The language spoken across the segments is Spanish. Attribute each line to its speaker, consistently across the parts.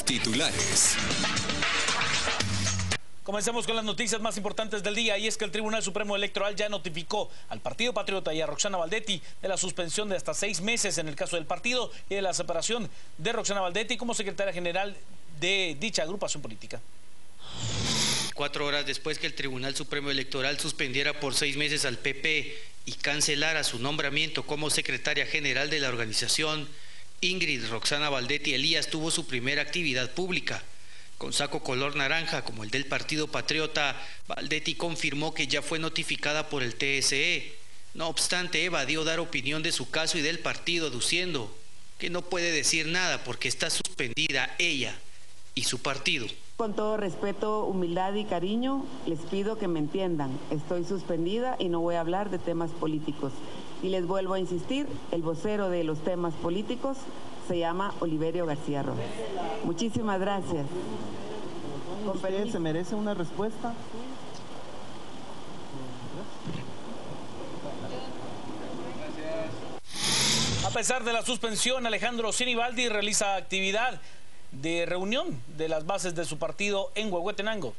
Speaker 1: Los titulares.
Speaker 2: Comencemos con las noticias más importantes del día, y es que el Tribunal Supremo Electoral ya notificó al Partido Patriota y a Roxana Baldetti de la suspensión de hasta 6 meses en el caso del partido y de la separación de Roxana Baldetti como secretaria general de dicha agrupación política.
Speaker 3: 4 horas después que el Tribunal Supremo Electoral suspendiera por 6 meses al PP y cancelara su nombramiento como secretaria general de la organización, Ingrid Roxana Baldetti Elías tuvo su primera actividad pública. Con saco color naranja como el del Partido Patriota, Baldetti confirmó que ya fue notificada por el TSE. No obstante, evadió dar opinión de su caso y del partido, aduciendo que no puede decir nada porque está suspendida ella y su partido.
Speaker 4: Con todo respeto, humildad y cariño, les pido que me entiendan. Estoy suspendida y no voy a hablar de temas políticos. Y les vuelvo a insistir, el vocero de los temas políticos se llama Oliverio García Rojas. Muchísimas gracias.
Speaker 5: ¿Usted se merece una respuesta?
Speaker 2: A pesar de la suspensión, Alejandro Sinibaldi realiza actividad de reunión de las bases de su partido en Huehuetenango.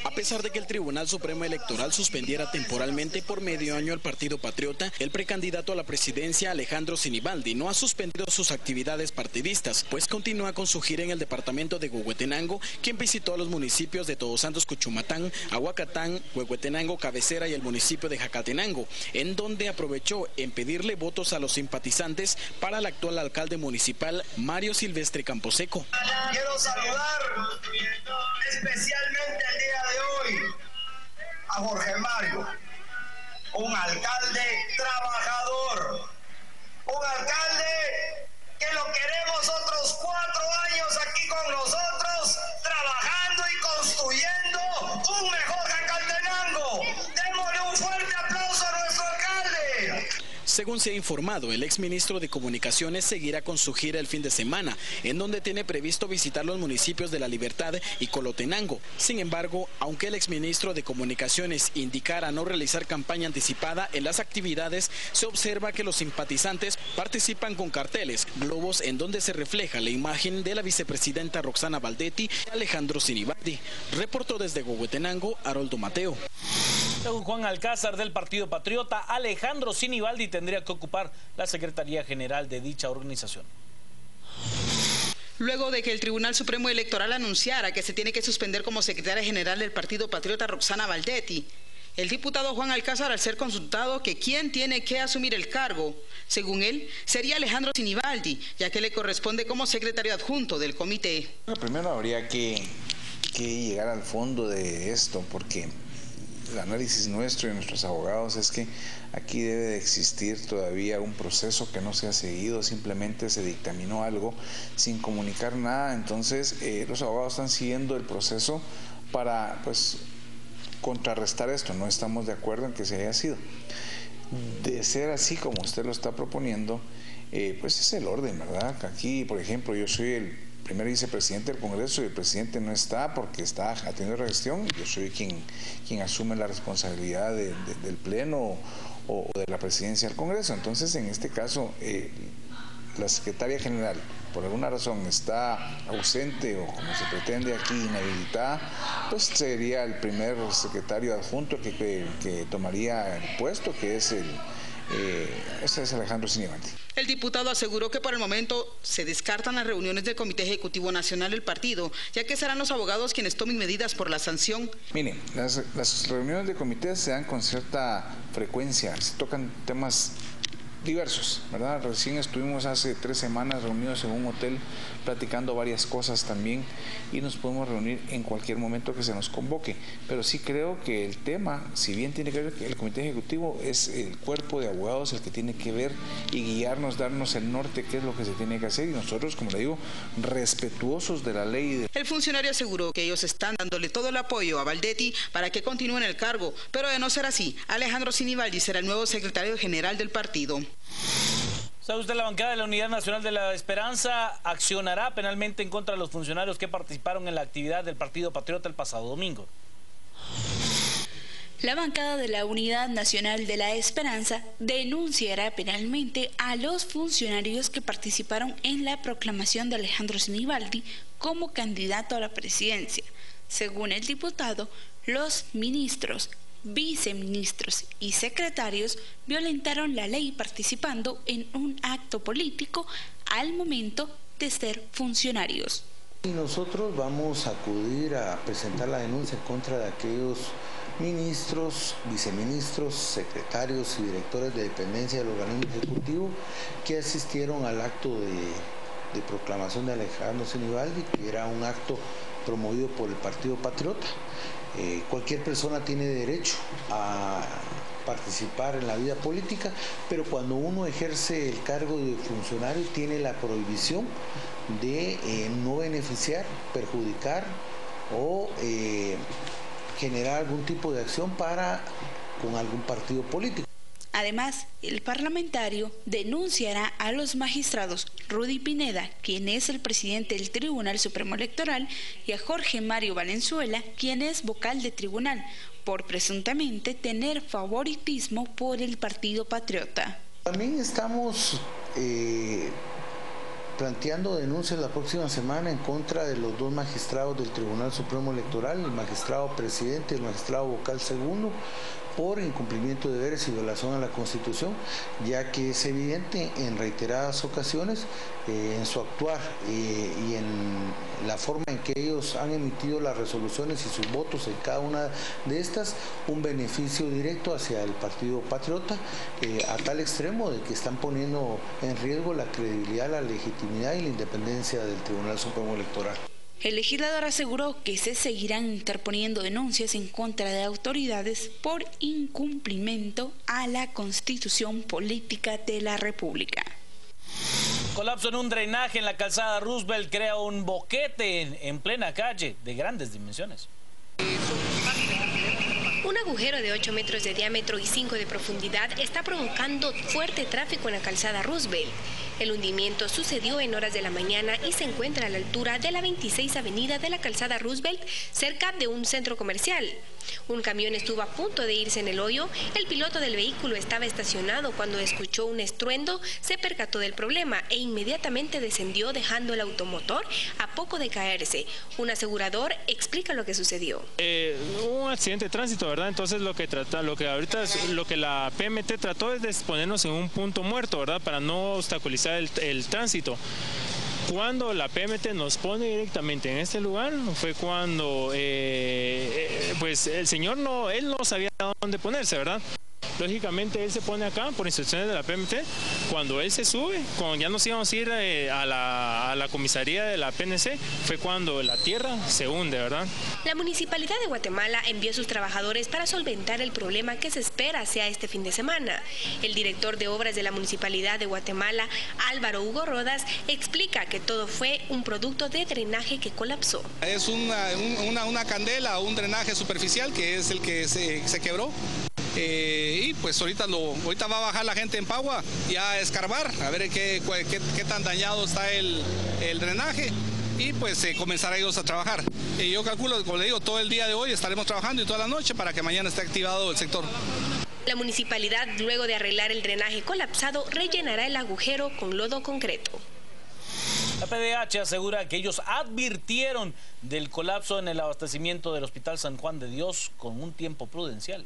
Speaker 6: A pesar de que el Tribunal Supremo Electoral suspendiera temporalmente por medio año al Partido Patriota, el precandidato a la presidencia Alejandro Sinibaldi no ha suspendido sus actividades partidistas, pues continúa con su gira en el departamento de Huehuetenango, quien visitó los municipios de Todos Santos, Cuchumatán, Aguacatán, Huehuetenango, Cabecera y el municipio de Jacatenango, en donde aprovechó en pedirle votos a los simpatizantes para el actual alcalde municipal Mario Silvestre Camposeco.
Speaker 7: Quiero saludar especialmente el día de hoy a Jorge Mario, un alcalde trabajador, un alcalde que lo queremos otros 4 años aquí con nosotros, trabajando y construyendo un mejor Jacatenango. Démosle un fuerte aplauso a nuestro alcalde.
Speaker 6: Según se ha informado, el exministro de Comunicaciones seguirá con su gira el fin de semana, en donde tiene previsto visitar los municipios de La Libertad y Colotenango. Sin embargo, aunque el exministro de Comunicaciones indicara no realizar campaña anticipada en las actividades, se observa que los simpatizantes participan con carteles, globos en donde se refleja la imagen de la vicepresidenta Roxana Baldetti y Alejandro Sinibaldi. Reportó desde Huehuetenango, Haroldo Mateo.
Speaker 2: Según Juan Alcázar del Partido Patriota, Alejandro Sinibaldi tendría que ocupar la Secretaría General de dicha organización.
Speaker 8: Luego de que el Tribunal Supremo Electoral anunciara que se tiene que suspender como secretaria general del Partido Patriota Roxana Baldetti, el diputado Juan Alcázar, al ser consultado que quién tiene que asumir el cargo, según él, sería Alejandro Sinibaldi, ya que le corresponde como secretario adjunto del comité.
Speaker 9: Primero habría que llegar al fondo de esto, porque el análisis nuestro y de nuestros abogados es que aquí debe de existir todavía un proceso que no se ha seguido, simplemente se dictaminó algo sin comunicar nada. Entonces los abogados están siguiendo el proceso para contrarrestar esto. No estamos de acuerdo en que se haya sido. De ser así como usted lo está proponiendo, pues es el orden, ¿verdad? Aquí, por ejemplo, yo soy el primer vicepresidente del Congreso y el presidente no está porque está atendiendo la gestión. Yo soy quien asume la responsabilidad del Pleno o de la presidencia del Congreso. Entonces, en este caso, la secretaria general, por alguna razón, está ausente o, como se pretende aquí, inhabilitada, pues sería el primer secretario adjunto que tomaría el puesto, que es ese es Alejandro Sinibaldi.
Speaker 8: El diputado aseguró que por el momento se descartan las reuniones del Comité Ejecutivo Nacional del partido, ya que serán los abogados quienes tomen medidas por la sanción.
Speaker 9: Miren, las reuniones de comité se dan con cierta frecuencia, se tocan temas diversos, ¿verdad? Recién estuvimos hace 3 semanas reunidos en un hotel platicando varias cosas también y nos podemos reunir en cualquier momento que se nos convoque, pero sí creo que el tema, si bien tiene que ver que el comité ejecutivo es el cuerpo de abogados el que tiene que ver y guiarnos, darnos el norte, qué es lo que se tiene que hacer, y nosotros, como le digo, respetuosos de la ley.
Speaker 8: El funcionario aseguró que ellos están dándole todo el apoyo a Baldetti para que continúe en el cargo, pero de no ser así, Alejandro Sinibaldi será el nuevo secretario general del partido.
Speaker 2: ¿Sabe usted? La bancada de la Unidad Nacional de la Esperanza accionará penalmente en contra de los funcionarios que participaron en la actividad del Partido Patriota el pasado domingo.
Speaker 1: La bancada de la Unidad Nacional de la Esperanza denunciará penalmente a los funcionarios que participaron en la proclamación de Alejandro Sinibaldi como candidato a la presidencia. Según el diputado, los ministros, viceministros y secretarios violentaron la ley participando en un acto político al momento de ser funcionarios.
Speaker 10: Y nosotros vamos a acudir a presentar la denuncia en contra de aquellos ministros, viceministros, secretarios y directores de dependencia del organismo ejecutivo que asistieron al acto de proclamación de Alejandro Sinibaldi, que era un acto promovido por el Partido Patriota. Cualquier persona tiene derecho a participar en la vida política, pero cuando uno ejerce el cargo de funcionario tiene la prohibición de no beneficiar, perjudicar o generar algún tipo de acción con algún partido político.
Speaker 1: Además, el parlamentario denunciará a los magistrados Rudy Pineda, quien es el presidente del Tribunal Supremo Electoral, y a Jorge Mario Valenzuela, quien es vocal de tribunal, por presuntamente tener favoritismo por el Partido Patriota.
Speaker 10: También estamos planteando denuncias la próxima semana en contra de los dos magistrados del Tribunal Supremo Electoral, el magistrado presidente y el magistrado vocal segundo, por incumplimiento de deberes y violación a la Constitución, ya que es evidente en reiteradas ocasiones en su actuar y en la forma en que ellos han emitido las resoluciones y sus votos en cada una de estas, un beneficio directo hacia el Partido Patriota, a tal extremo de que están poniendo en riesgo la credibilidad, la legitimidad y la independencia del Tribunal Supremo Electoral.
Speaker 1: El legislador aseguró que se seguirán interponiendo denuncias en contra de autoridades por incumplimiento a la Constitución Política de la República.
Speaker 2: Colapso en un drenaje en la calzada Roosevelt crea un boquete en plena calle de grandes dimensiones.
Speaker 11: Un agujero de 8 metros de diámetro y 5 de profundidad está provocando fuerte tráfico en la calzada Roosevelt. El hundimiento sucedió en horas de la mañana y se encuentra a la altura de la 26 avenida de la calzada Roosevelt, cerca de un centro comercial. Un camión estuvo a punto de irse en el hoyo. El piloto del vehículo estaba estacionado cuando escuchó un estruendo, se percató del problema e inmediatamente descendió dejando el automotor a poco de caerse. Un asegurador explica lo que sucedió.
Speaker 12: Un accidente de tránsito, ¿verdad? Entonces lo que la PMT trató es de ponernos en un punto muerto, ¿verdad? Para no obstaculizar el tránsito. Cuando la PMT nos pone directamente en este lugar fue cuando pues el señor no sabía dónde ponerse, ¿verdad? Lógicamente él se pone acá por instrucciones de la PMT. Cuando él se sube, cuando ya nos íbamos a ir a la comisaría de la PNC, fue cuando la tierra se hunde, ¿verdad?
Speaker 11: La Municipalidad de Guatemala envió a sus trabajadores para solventar el problema que se espera sea este fin de semana. El director de obras de la Municipalidad de Guatemala, Álvaro Hugo Rodas, explica que todo fue un producto de drenaje que colapsó.
Speaker 13: Es una candela, un drenaje superficial que es el que se quebró. Y pues ahorita va a bajar la gente en Pagua ya a escarbar, a ver qué tan dañado está el drenaje y pues comenzar ellos a trabajar. Yo calculo, como le digo, todo el día de hoy estaremos trabajando y toda la noche para que mañana esté activado el sector.
Speaker 11: La municipalidad, luego de arreglar el drenaje colapsado, rellenará el agujero con lodo concreto.
Speaker 2: La PDH asegura que ellos advirtieron del colapso en el abastecimiento del Hospital San Juan de Dios con un tiempo prudencial.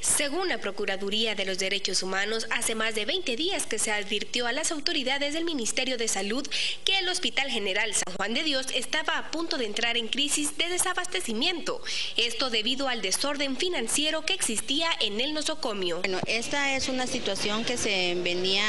Speaker 11: Según la Procuraduría de los Derechos Humanos, hace más de 20 días que se advirtió a las autoridades del Ministerio de Salud que el Hospital General San Juan de Dios estaba a punto de entrar en crisis de desabastecimiento. Esto debido al desorden financiero que existía en el nosocomio.
Speaker 14: Bueno, esta es una situación que se venía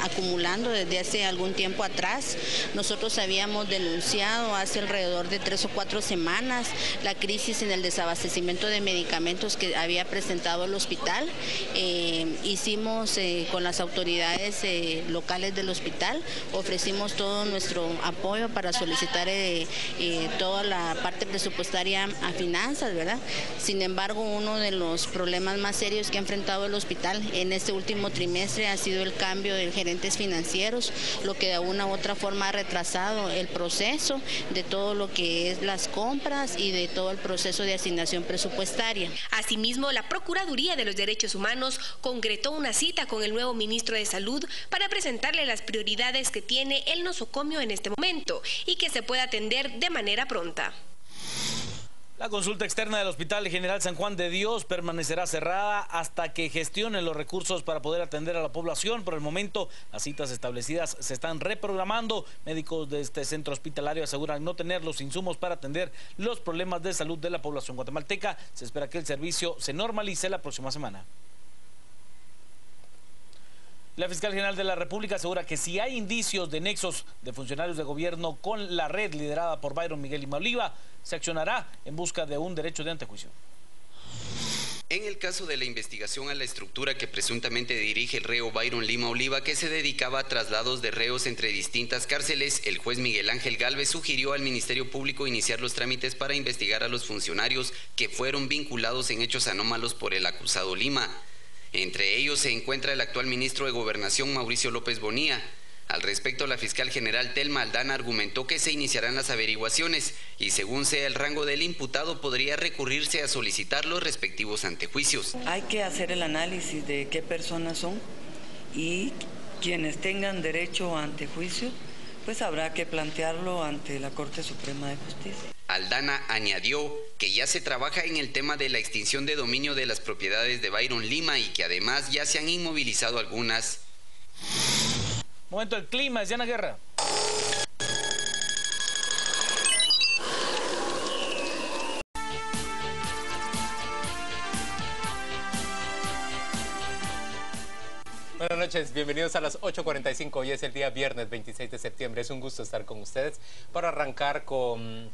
Speaker 14: acumulando desde hace algún tiempo atrás. Nosotros habíamos denunciado hace alrededor de 3 o 4 semanas la crisis en el desabastecimiento de medicamentos que había presentado todo el hospital. Hicimos con las autoridades locales del hospital, ofrecimos todo nuestro apoyo para solicitar toda la parte presupuestaria a finanzas, ¿verdad? Sin embargo, uno de los problemas más serios que ha enfrentado el hospital en este último trimestre ha sido el cambio de gerentes financieros, lo que de una u otra forma ha retrasado el proceso de todo lo que es las compras y de todo el proceso de asignación presupuestaria.
Speaker 11: Asimismo, la Procuraduría de los Derechos Humanos concretó una cita con el nuevo ministro de Salud para presentarle las prioridades que tiene el nosocomio en este momento y que se pueda atender de manera pronta.
Speaker 2: La consulta externa del Hospital General San Juan de Dios permanecerá cerrada hasta que gestionen los recursos para poder atender a la población. Por el momento, las citas establecidas se están reprogramando. Médicos de este centro hospitalario aseguran no tener los insumos para atender los problemas de salud de la población guatemalteca. Se espera que el servicio se normalice la próxima semana. La fiscal general de la República asegura que si hay indicios de nexos de funcionarios de gobierno con la red liderada por Byron Miguel Lima Oliva, se accionará en busca de un derecho de antejuicio.
Speaker 15: En el caso de la investigación a la estructura que presuntamente dirige el reo Byron Lima Oliva, que se dedicaba a traslados de reos entre distintas cárceles, el juez Miguel Ángel Gálvez sugirió al Ministerio Público iniciar los trámites para investigar a los funcionarios que fueron vinculados en hechos anómalos por el acusado Lima. Entre ellos se encuentra el actual ministro de Gobernación, Mauricio López Bonilla. Al respecto, la fiscal general Telma Aldana argumentó que se iniciarán las averiguaciones y, según sea el rango del imputado, podría recurrirse a solicitar los respectivos antejuicios.
Speaker 16: Hay que hacer el análisis de qué personas son y quienes tengan derecho a antejuicio, pues habrá que plantearlo ante la Corte Suprema de Justicia.
Speaker 15: Aldana añadió que ya se trabaja en el tema de la extinción de dominio de las propiedades de Byron Lima y que además ya se han inmovilizado algunas.
Speaker 2: Momento del clima, es Diana Guerra.
Speaker 17: Buenas noches, bienvenidos a las 8:45. Hoy es el día viernes 26 de septiembre. Es un gusto estar con ustedes para arrancar con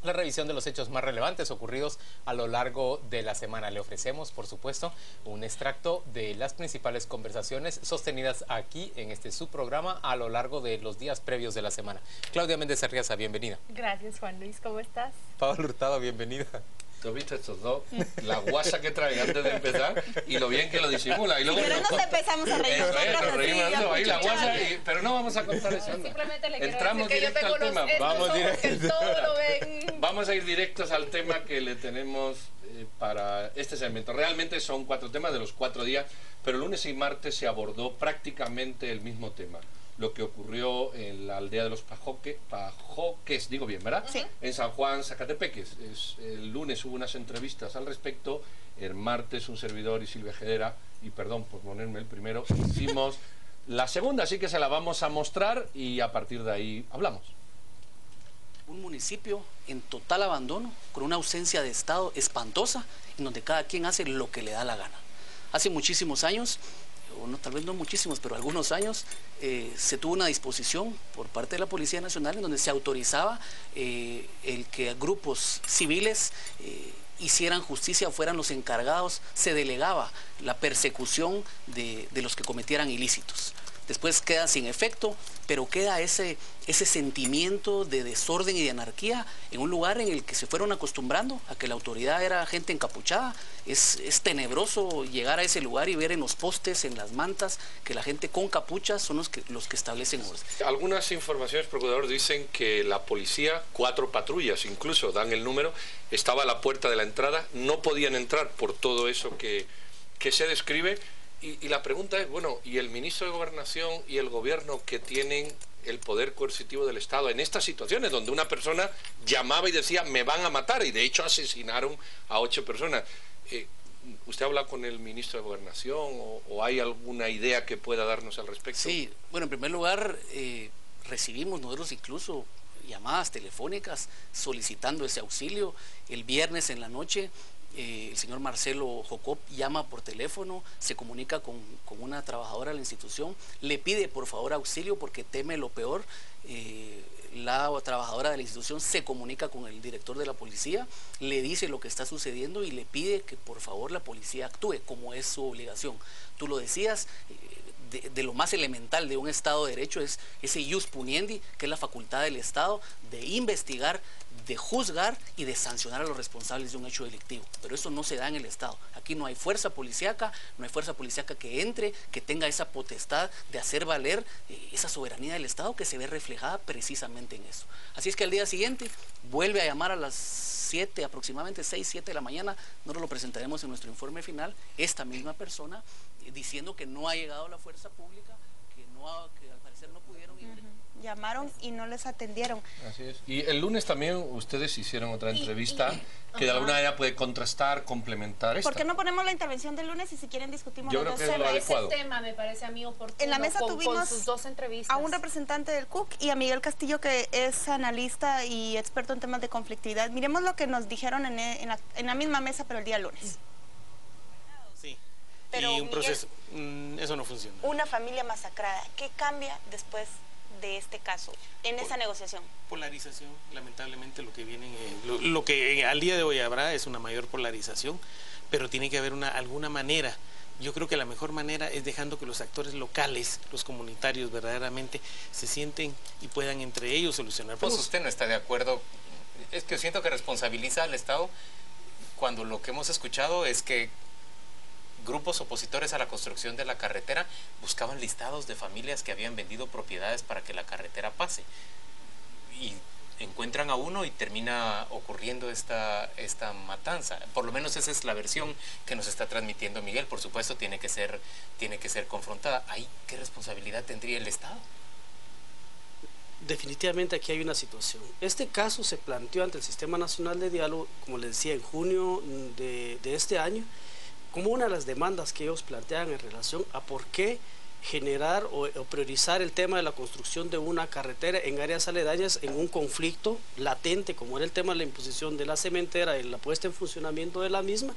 Speaker 17: la revisión de los hechos más relevantes ocurridos a lo largo de la semana. Le ofrecemos, por supuesto, un extracto de las principales conversaciones sostenidas aquí en este subprograma a lo largo de los días previos de la semana. Claudia Méndez Arriaza, bienvenida.
Speaker 18: Gracias, Juan Luis, ¿cómo estás?
Speaker 17: Pablo Hurtado, bienvenida.
Speaker 19: ¿Tú has visto estos dos? La guasa que traen antes de empezar y lo bien que lo disimula. Y luego
Speaker 18: pero nos empezamos a reír.
Speaker 19: Nos reímos ahí la guasa, pero no vamos a contar eso.
Speaker 18: Simplemente le quiero
Speaker 19: entramos
Speaker 18: decir que
Speaker 19: directo al tema.
Speaker 18: Vamos
Speaker 19: Vamos a ir directos al tema que le tenemos para este segmento. Realmente son 4 temas de los 4 días, pero lunes y martes se abordó prácticamente el mismo tema. Lo que ocurrió en la aldea de los Pajoques, digo bien, ¿verdad? Sí. En San Juan, Zacatepeques. El lunes hubo unas entrevistas al respecto, el martes un servidor y Silvia Jedera, y perdón por ponerme el primero, hicimos la segunda, así que se la vamos a mostrar y a partir de ahí hablamos.
Speaker 20: Un municipio en total abandono, con una ausencia de Estado espantosa, en donde cada quien hace lo que le da la gana. Hace muchísimos años, o no, tal vez no muchísimos, pero algunos años, se tuvo una disposición por parte de la Policía Nacional en donde se autorizaba el que grupos civiles hicieran justicia o fueran los encargados, se delegaba la persecución de los que cometieran ilícitos. Después queda sin efecto, pero queda ese sentimiento de desorden y de anarquía en un lugar en el que se fueron acostumbrando a que la autoridad era gente encapuchada. Es tenebroso llegar a ese lugar y ver en los postes, en las mantas, que la gente con capuchas son los que establecen orden.
Speaker 19: Algunas informaciones, procurador, dicen que la policía, 4 patrullas incluso, dan el número, estaba a la puerta de la entrada, no podían entrar por todo eso que se describe. Y la pregunta es, bueno, ¿y el ministro de Gobernación y el gobierno que tienen el poder coercitivo del Estado en estas situaciones donde una persona llamaba y decía, me van a matar, y de hecho asesinaron a 8 personas? ¿Usted habla con el ministro de Gobernación o hay alguna idea que pueda darnos al respecto?
Speaker 20: Sí, bueno, en primer lugar, recibimos nosotros incluso llamadas telefónicas solicitando ese auxilio. El viernes en la noche el señor Marcelo Jocop llama por teléfono, se comunica con una trabajadora de la institución, le pide por favor auxilio porque teme lo peor. la trabajadora de la institución se comunica con el director de la policía, le dice lo que está sucediendo y le pide que por favor la policía actúe como es su obligación. Tú lo decías, de lo más elemental de un Estado de Derecho es ese ius puniendi, que es la facultad del Estado de investigar, de juzgar y de sancionar a los responsables de un hecho delictivo. Pero eso no se da en el Estado. Aquí no hay fuerza policíaca, que entre, que tenga esa potestad de hacer valer esa soberanía del Estado que se ve reflejada precisamente en eso. Así es que al día siguiente vuelve a llamar a las 7, aproximadamente 6, 7 de la mañana, nosotros lo presentaremos en nuestro informe final, esta misma persona diciendo que no ha llegado la fuerza pública, que al parecer no pudieron ir.
Speaker 18: Llamaron y no les atendieron.
Speaker 19: Así es. Y el lunes también ustedes hicieron otra entrevista que de alguna manera puede contrastar, complementar esta.
Speaker 18: ¿Por qué no ponemos la intervención del lunes y si quieren discutimos
Speaker 19: los dos temas? Ese
Speaker 21: tema me parece a mí oportuno.
Speaker 18: En la mesa tuvimos
Speaker 21: con sus dos entrevistas
Speaker 18: a un representante del CUC y a Miguel Castillo, que es analista y experto en temas de conflictividad. Miremos lo que nos dijeron en la misma mesa, pero el día lunes.
Speaker 22: Sí.
Speaker 18: Pero,
Speaker 22: y un proceso, eso no funciona.
Speaker 18: Una familia masacrada, ¿qué cambia después de este caso en esa negociación?
Speaker 22: Polarización, lamentablemente lo que viene, lo que al día de hoy habrá es una mayor polarización, pero tiene que haber alguna manera. Yo creo que la mejor manera es dejando que los actores locales, los comunitarios verdaderamente se sienten y puedan entre ellos solucionar.
Speaker 17: Pues usted no está de acuerdo, es que yo siento que responsabiliza al Estado cuando lo que hemos escuchado es que grupos opositores a la construcción de la carretera buscaban listados de familias que habían vendido propiedades para que la carretera pase. Y encuentran a uno y termina ocurriendo esta matanza. Por lo menos esa es la versión que nos está transmitiendo Miguel. Por supuesto, tiene que ser confrontada. ¿Ahí qué responsabilidad tendría el Estado?
Speaker 22: Definitivamente aquí hay una situación. Este caso se planteó ante el Sistema Nacional de Diálogo, como les decía, en junio de este año, como una de las demandas que ellos plantean en relación a por qué generar o priorizar el tema de la construcción de una carretera en áreas aledañas en un conflicto latente, como era el tema de la imposición de la cementera y la puesta en funcionamiento de la misma,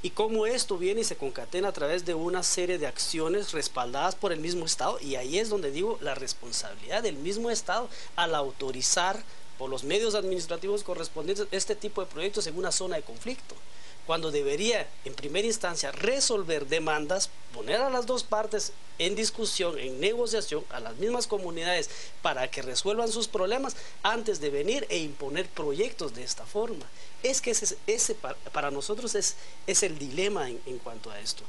Speaker 22: y cómo esto viene y se concatena a través de una serie de acciones respaldadas por el mismo Estado, y ahí es donde digo la responsabilidad del mismo Estado al autorizar por los medios administrativos correspondientes este tipo de proyectos en una zona de conflicto, cuando debería en primera instancia resolver demandas, poner a las dos partes en discusión, en negociación, a las mismas comunidades para que resuelvan sus problemas antes de venir e imponer proyectos de esta forma. Es que ese para nosotros es el dilema en cuanto a esto.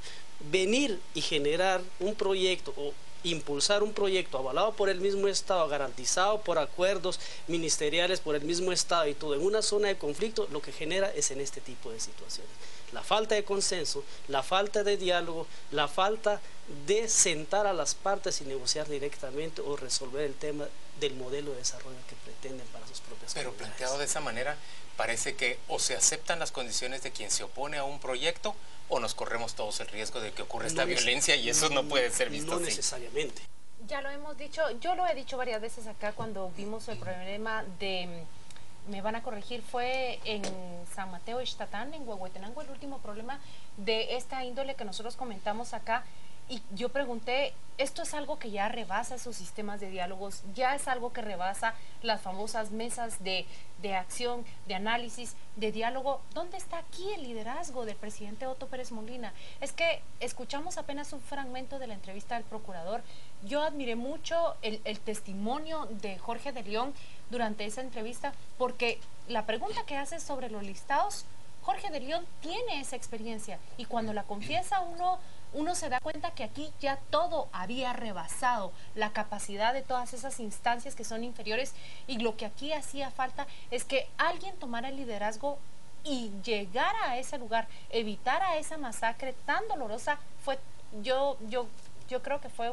Speaker 22: Venir y generar un proyecto o impulsar un proyecto avalado por el mismo Estado, garantizado por acuerdos ministeriales por el mismo Estado y todo en una zona de conflicto, lo que genera es en este tipo de situaciones la falta de consenso, la falta de diálogo, la falta de sentar a las partes y negociar directamente o resolver el tema del modelo de desarrollo que pretenden para sus propias
Speaker 17: Pero
Speaker 22: comunidades.
Speaker 17: planteado de esa manera, parece que o se aceptan las condiciones de quien se opone a un proyecto o nos corremos todos el riesgo de que ocurra esta violencia y eso no puede ser visto así.
Speaker 22: No necesariamente.
Speaker 21: Ya lo hemos dicho, yo lo he dicho varias veces acá cuando vimos el problema de, me van a corregir, fue en San Mateo Ixtatán, en Huehuetenango, el último problema de esta índole que nosotros comentamos acá. Y yo pregunté, esto es algo que ya rebasa sus sistemas de diálogos, ya es algo que rebasa las famosas mesas de acción, de análisis, de diálogo. ¿Dónde está aquí el liderazgo del presidente Otto Pérez Molina? Es que escuchamos apenas un fragmento de la entrevista del procurador. Yo admiré mucho el testimonio de Jorge de León durante esa entrevista, porque la pregunta que hace sobre los listados, Jorge de León tiene esa experiencia y cuando la confiesa uno se da cuenta que aquí ya todo había rebasado la capacidad de todas esas instancias que son inferiores y lo que aquí hacía falta es que alguien tomara el liderazgo y llegara a ese lugar, evitara esa masacre tan dolorosa. Yo creo que fue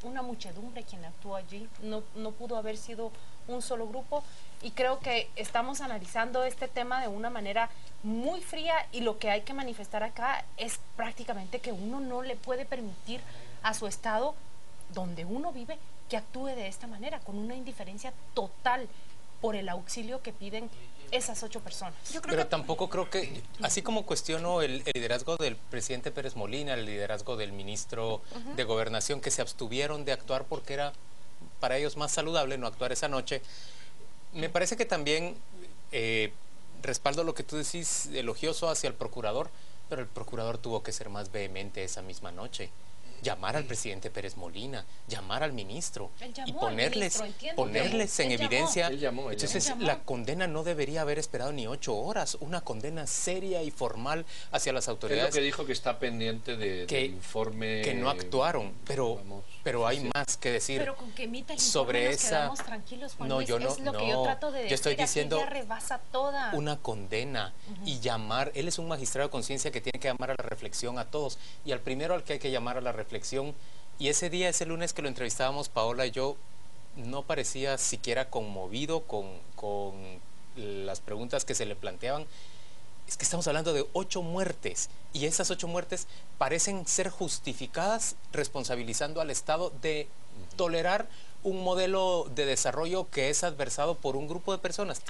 Speaker 21: una muchedumbre quien actuó allí, no pudo haber sido un solo grupo y creo que estamos analizando este tema de una manera muy fría y lo que hay que manifestar acá es prácticamente que uno no le puede permitir a su estado donde uno vive que actúe de esta manera, con una indiferencia total por el auxilio que piden esas 8 personas.
Speaker 17: Pero tampoco creo que, así como cuestiono el liderazgo del presidente Pérez Molina, el liderazgo del ministro de Gobernación, que se abstuvieron de actuar porque era para ellos más saludable no actuar esa noche, Me parece que también respaldo lo que tú decís, elogioso hacia el procurador, pero el procurador tuvo que ser más vehemente esa misma noche. Llamar al presidente Pérez Molina, llamar al ministro y ponerles en evidencia. Entonces, la condena no debería haber esperado ni 8 horas, una condena seria y formal hacia las autoridades.
Speaker 19: Es lo que dijo, que está pendiente del informe.
Speaker 17: Que no actuaron, pero hay más que decir.
Speaker 21: Pero con que emita el
Speaker 17: sobre
Speaker 21: informe
Speaker 17: esa.
Speaker 21: Nos quedamos tranquilos, Juan Luis,
Speaker 17: yo no,
Speaker 21: es lo que yo trato de decir.
Speaker 17: Yo estoy diciendo
Speaker 21: aquí ya rebasa toda
Speaker 17: una condena y llamar. Él es un magistrado de conciencia que tiene que llamar a la reflexión a todos, y al primero al que hay que llamar a la reflexión. Y ese día, ese lunes que lo entrevistábamos, Paola y yo, no parecía siquiera conmovido con las preguntas que se le planteaban. Es que estamos hablando de 8 muertes, y esas 8 muertes parecen ser justificadas responsabilizando al Estado de tolerar un modelo de desarrollo que es adversado por un grupo de personas.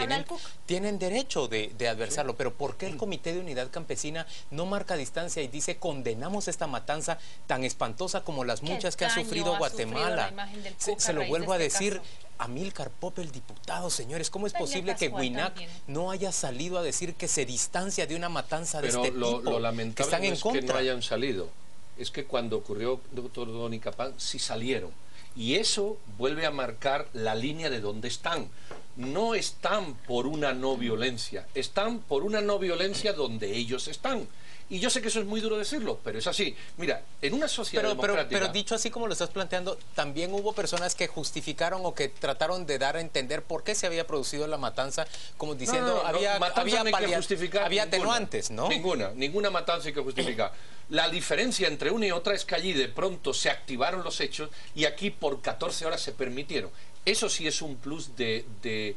Speaker 17: Tienen derecho de adversarlo, pero ¿por qué el Comité de Unidad Campesina no marca distancia y dice condenamos esta matanza tan espantosa como las muchas que ha sufrido Guatemala? Se lo vuelvo a decir. Amílcar Pope, el diputado, señores, ¿cómo es posible que Huinac no haya salido a decir que se distancia de una matanza de este tipo?
Speaker 19: Lo lamentable
Speaker 17: que están
Speaker 19: no
Speaker 17: en
Speaker 19: es
Speaker 17: contra.
Speaker 19: que no hayan salido, es que cuando ocurrió doctor Donicapán sí salieron. Y eso vuelve a marcar la línea de dónde están. No están por una no violencia, están por una no violencia donde ellos están. Y yo sé que eso es muy duro decirlo, pero es así. Mira, en una sociedad democrática...
Speaker 17: Pero dicho así como lo estás planteando, también hubo personas que justificaron o que trataron de dar a entender por qué se había producido la matanza, como diciendo había atenuantes, ¿no?
Speaker 19: Ninguna matanza hay que justificar. La diferencia entre una y otra es que allí de pronto se activaron los hechos y aquí por 14 horas se permitieron. Eso sí es un plus de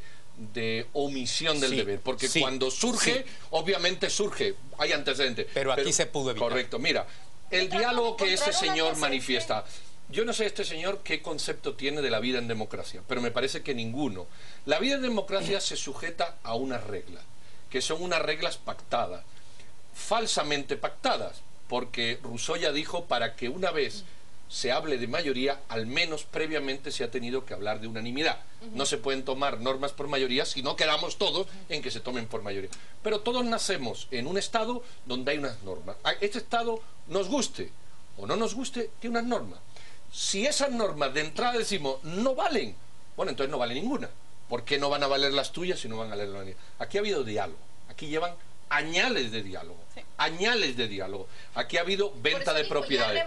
Speaker 19: omisión del deber, porque cuando surge, obviamente surge, hay antecedentes.
Speaker 17: Pero aquí se pudo evitar.
Speaker 19: Correcto, mira, el diálogo que este señor manifiesta, yo no sé este señor qué concepto tiene de la vida en democracia, pero me parece que ninguno. La vida en democracia se sujeta a unas reglas, que son unas reglas pactadas, falsamente pactadas, porque Rousseau ya dijo, para que una vez se hable de mayoría, al menos previamente se ha tenido que hablar de unanimidad. No se pueden tomar normas por mayoría si no quedamos todos en que se tomen por mayoría. Pero todos nacemos en un Estado donde hay unas normas. Este Estado, nos guste o no nos guste, tiene unas normas. Si esas normas de entrada decimos no valen, bueno, entonces no vale ninguna. ¿Por qué no van a valer las tuyas si no van a valer las mías? Aquí ha habido diálogo. Aquí llevan añales de diálogo. Añales de diálogo. Aquí ha habido venta de propiedades.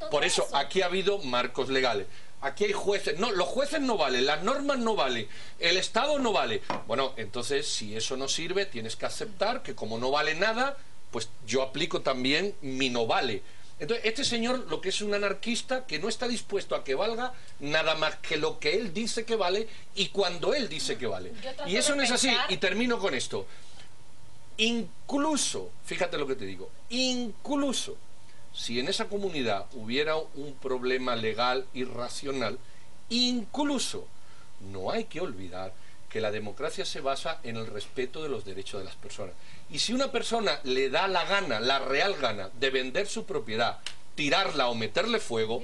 Speaker 19: Por eso, aquí ha habido marcos legales. Aquí hay jueces. No, los jueces no valen, las normas no valen, el Estado no vale. Bueno, entonces, si eso no sirve, tienes que aceptar que como no vale nada, pues yo aplico también mi no vale. Entonces, este señor lo que es un anarquista que no está dispuesto a que valga nada más que lo que él dice que vale y cuando él dice que vale. Y eso no es así. Y termino con esto. Incluso, fíjate lo que te digo, incluso si en esa comunidad hubiera un problema legal irracional, incluso no hay que olvidar que la democracia se basa en el respeto de los derechos de las personas. Y si una persona le da la gana, la real gana, de vender su propiedad, tirarla o meterle fuego,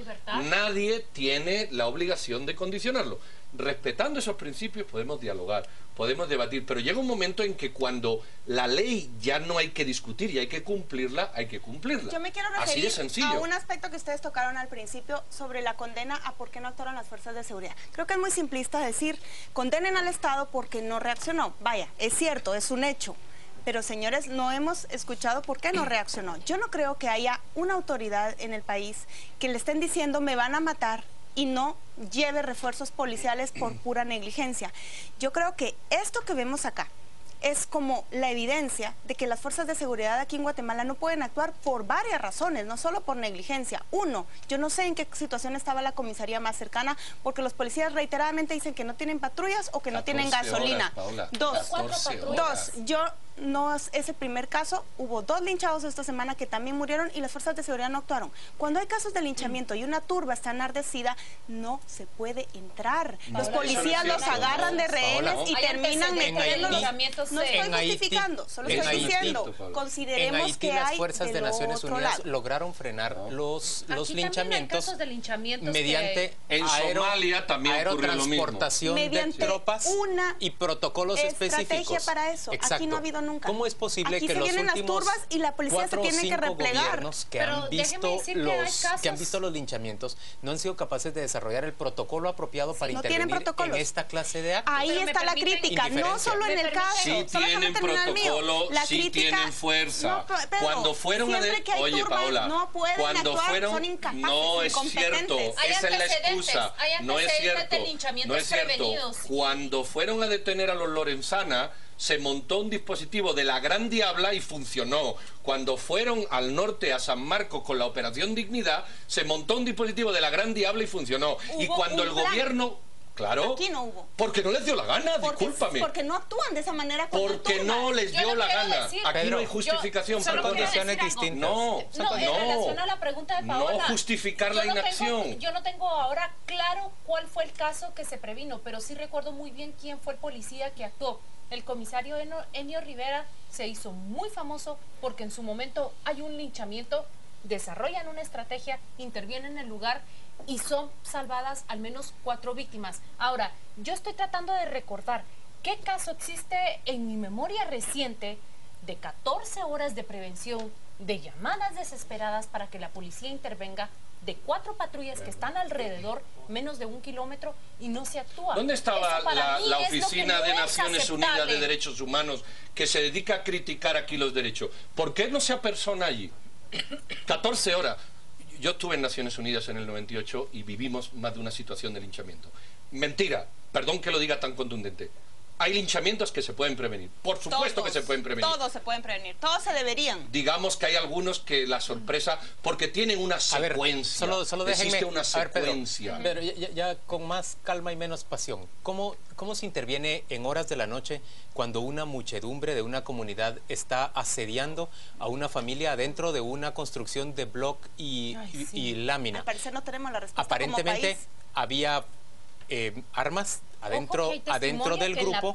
Speaker 19: nadie tiene la obligación de condicionarlo. Respetando esos principios podemos dialogar, podemos debatir, pero llega un momento en que cuando la ley ya no hay que discutir y hay que cumplirla, hay que cumplirla.
Speaker 18: Yo me quiero referir a un aspecto que ustedes tocaron al principio sobre la condena a por qué no actuaron las fuerzas de seguridad. Creo que es muy simplista decir, condenen al Estado porque no reaccionó. Vaya, es cierto, es un hecho. Pero señores, no hemos escuchado por qué no reaccionó. Yo no creo que haya una autoridad en el país que le estén diciendo me van a matar y no lleve refuerzos policiales por pura negligencia. Yo creo que esto que vemos acá es como la evidencia de que las fuerzas de seguridad aquí en Guatemala no pueden actuar por varias razones, no solo por negligencia. Uno, yo no sé en qué situación estaba la comisaría más cercana, porque los policías reiteradamente dicen que no tienen patrullas o que no tienen gasolina.
Speaker 19: Horas, Paola,
Speaker 18: Dos, yo no es el primer caso. Hubo 2 linchados esta semana que también murieron y las fuerzas de seguridad no actuaron. Cuando hay casos de linchamiento y una turba está enardecida, no se puede entrar. Los policías los agarran de rehenes y terminan metiéndolos. No estoy justificando, solo estoy diciendo, consideremos que
Speaker 17: las
Speaker 18: hay
Speaker 17: fuerzas de Naciones Unidas lograron frenar los linchamientos mediante
Speaker 19: en Somalia también
Speaker 17: aerotransportación de tropas y protocolos específicos.
Speaker 18: Para eso.
Speaker 17: Exacto.
Speaker 18: Aquí no ha habido nunca.
Speaker 17: ¿Cómo es posible
Speaker 18: aquí
Speaker 17: que los últimos
Speaker 18: las turbas y la policía se tienen que replegar?
Speaker 17: Que han visto los linchamientos no han sido capaces de desarrollar el protocolo apropiado para intervenir en esta clase de actos.
Speaker 18: Ahí está la crítica, no solo en el caso.
Speaker 19: Sí tienen protocolo, sí tienen fuerza. Cuando fueron
Speaker 18: oye, Paola, no pueden
Speaker 19: cuando
Speaker 18: actuar,
Speaker 19: fueron,
Speaker 18: son incapaces,
Speaker 19: no es cierto, esa es la excusa. No es cierto, no es cierto. Cuando fueron a detener a los Lorenzana, se montó un dispositivo de la Gran Diabla y funcionó. Cuando fueron al norte a San Marcos con la Operación Dignidad, se montó un dispositivo de la Gran Diabla y funcionó. Y cuando el gobierno... Claro,
Speaker 18: aquí no hubo.
Speaker 19: Porque no les dio la gana, discúlpame.
Speaker 18: Porque no actúan de esa manera.
Speaker 19: Porque no les dio la gana. Aquí no hay justificación.
Speaker 17: Son condiciones distintas.
Speaker 19: No,
Speaker 21: en relación a la pregunta de Paola,
Speaker 19: no justificar la inacción.
Speaker 21: Yo no tengo ahora claro cuál fue el caso que se previno, pero sí recuerdo muy bien quién fue el policía que actuó. El comisario Enio Rivera se hizo muy famoso porque en su momento hay un linchamiento, desarrollan una estrategia, intervienen en el lugar y son salvadas al menos 4 víctimas. Ahora, yo estoy tratando de recordar qué caso existe en mi memoria reciente de 14 horas de prevención, de llamadas desesperadas para que la policía intervenga, de 4 patrullas que están alrededor, menos de 1 kilómetro, y no se actúa.
Speaker 19: ¿Dónde estaba la Oficina de Naciones Unidas de Derechos Humanos que se dedica a criticar aquí los derechos? ¿Por qué no se apersona allí? 14 horas. Yo estuve en Naciones Unidas en el 98 y vivimos más de una situación de linchamiento. Mentira, perdón que lo diga tan contundente. Hay linchamientos que se pueden prevenir. Por supuesto que se pueden prevenir.
Speaker 18: Todos se pueden prevenir, todos se deberían.
Speaker 19: Digamos que hay algunos que la sorpresa, porque tienen una secuencia.
Speaker 17: Solo déjenme,
Speaker 19: existe una secuencia.
Speaker 17: Pero ya con más calma y menos pasión. ¿Cómo se interviene en horas de la noche cuando una muchedumbre de una comunidad está asediando a una familia adentro de una construcción de bloc y lámina?
Speaker 18: Al parecer no tenemos la respuesta.
Speaker 17: Aparentemente
Speaker 18: como país.
Speaker 17: Había armas adentro del grupo,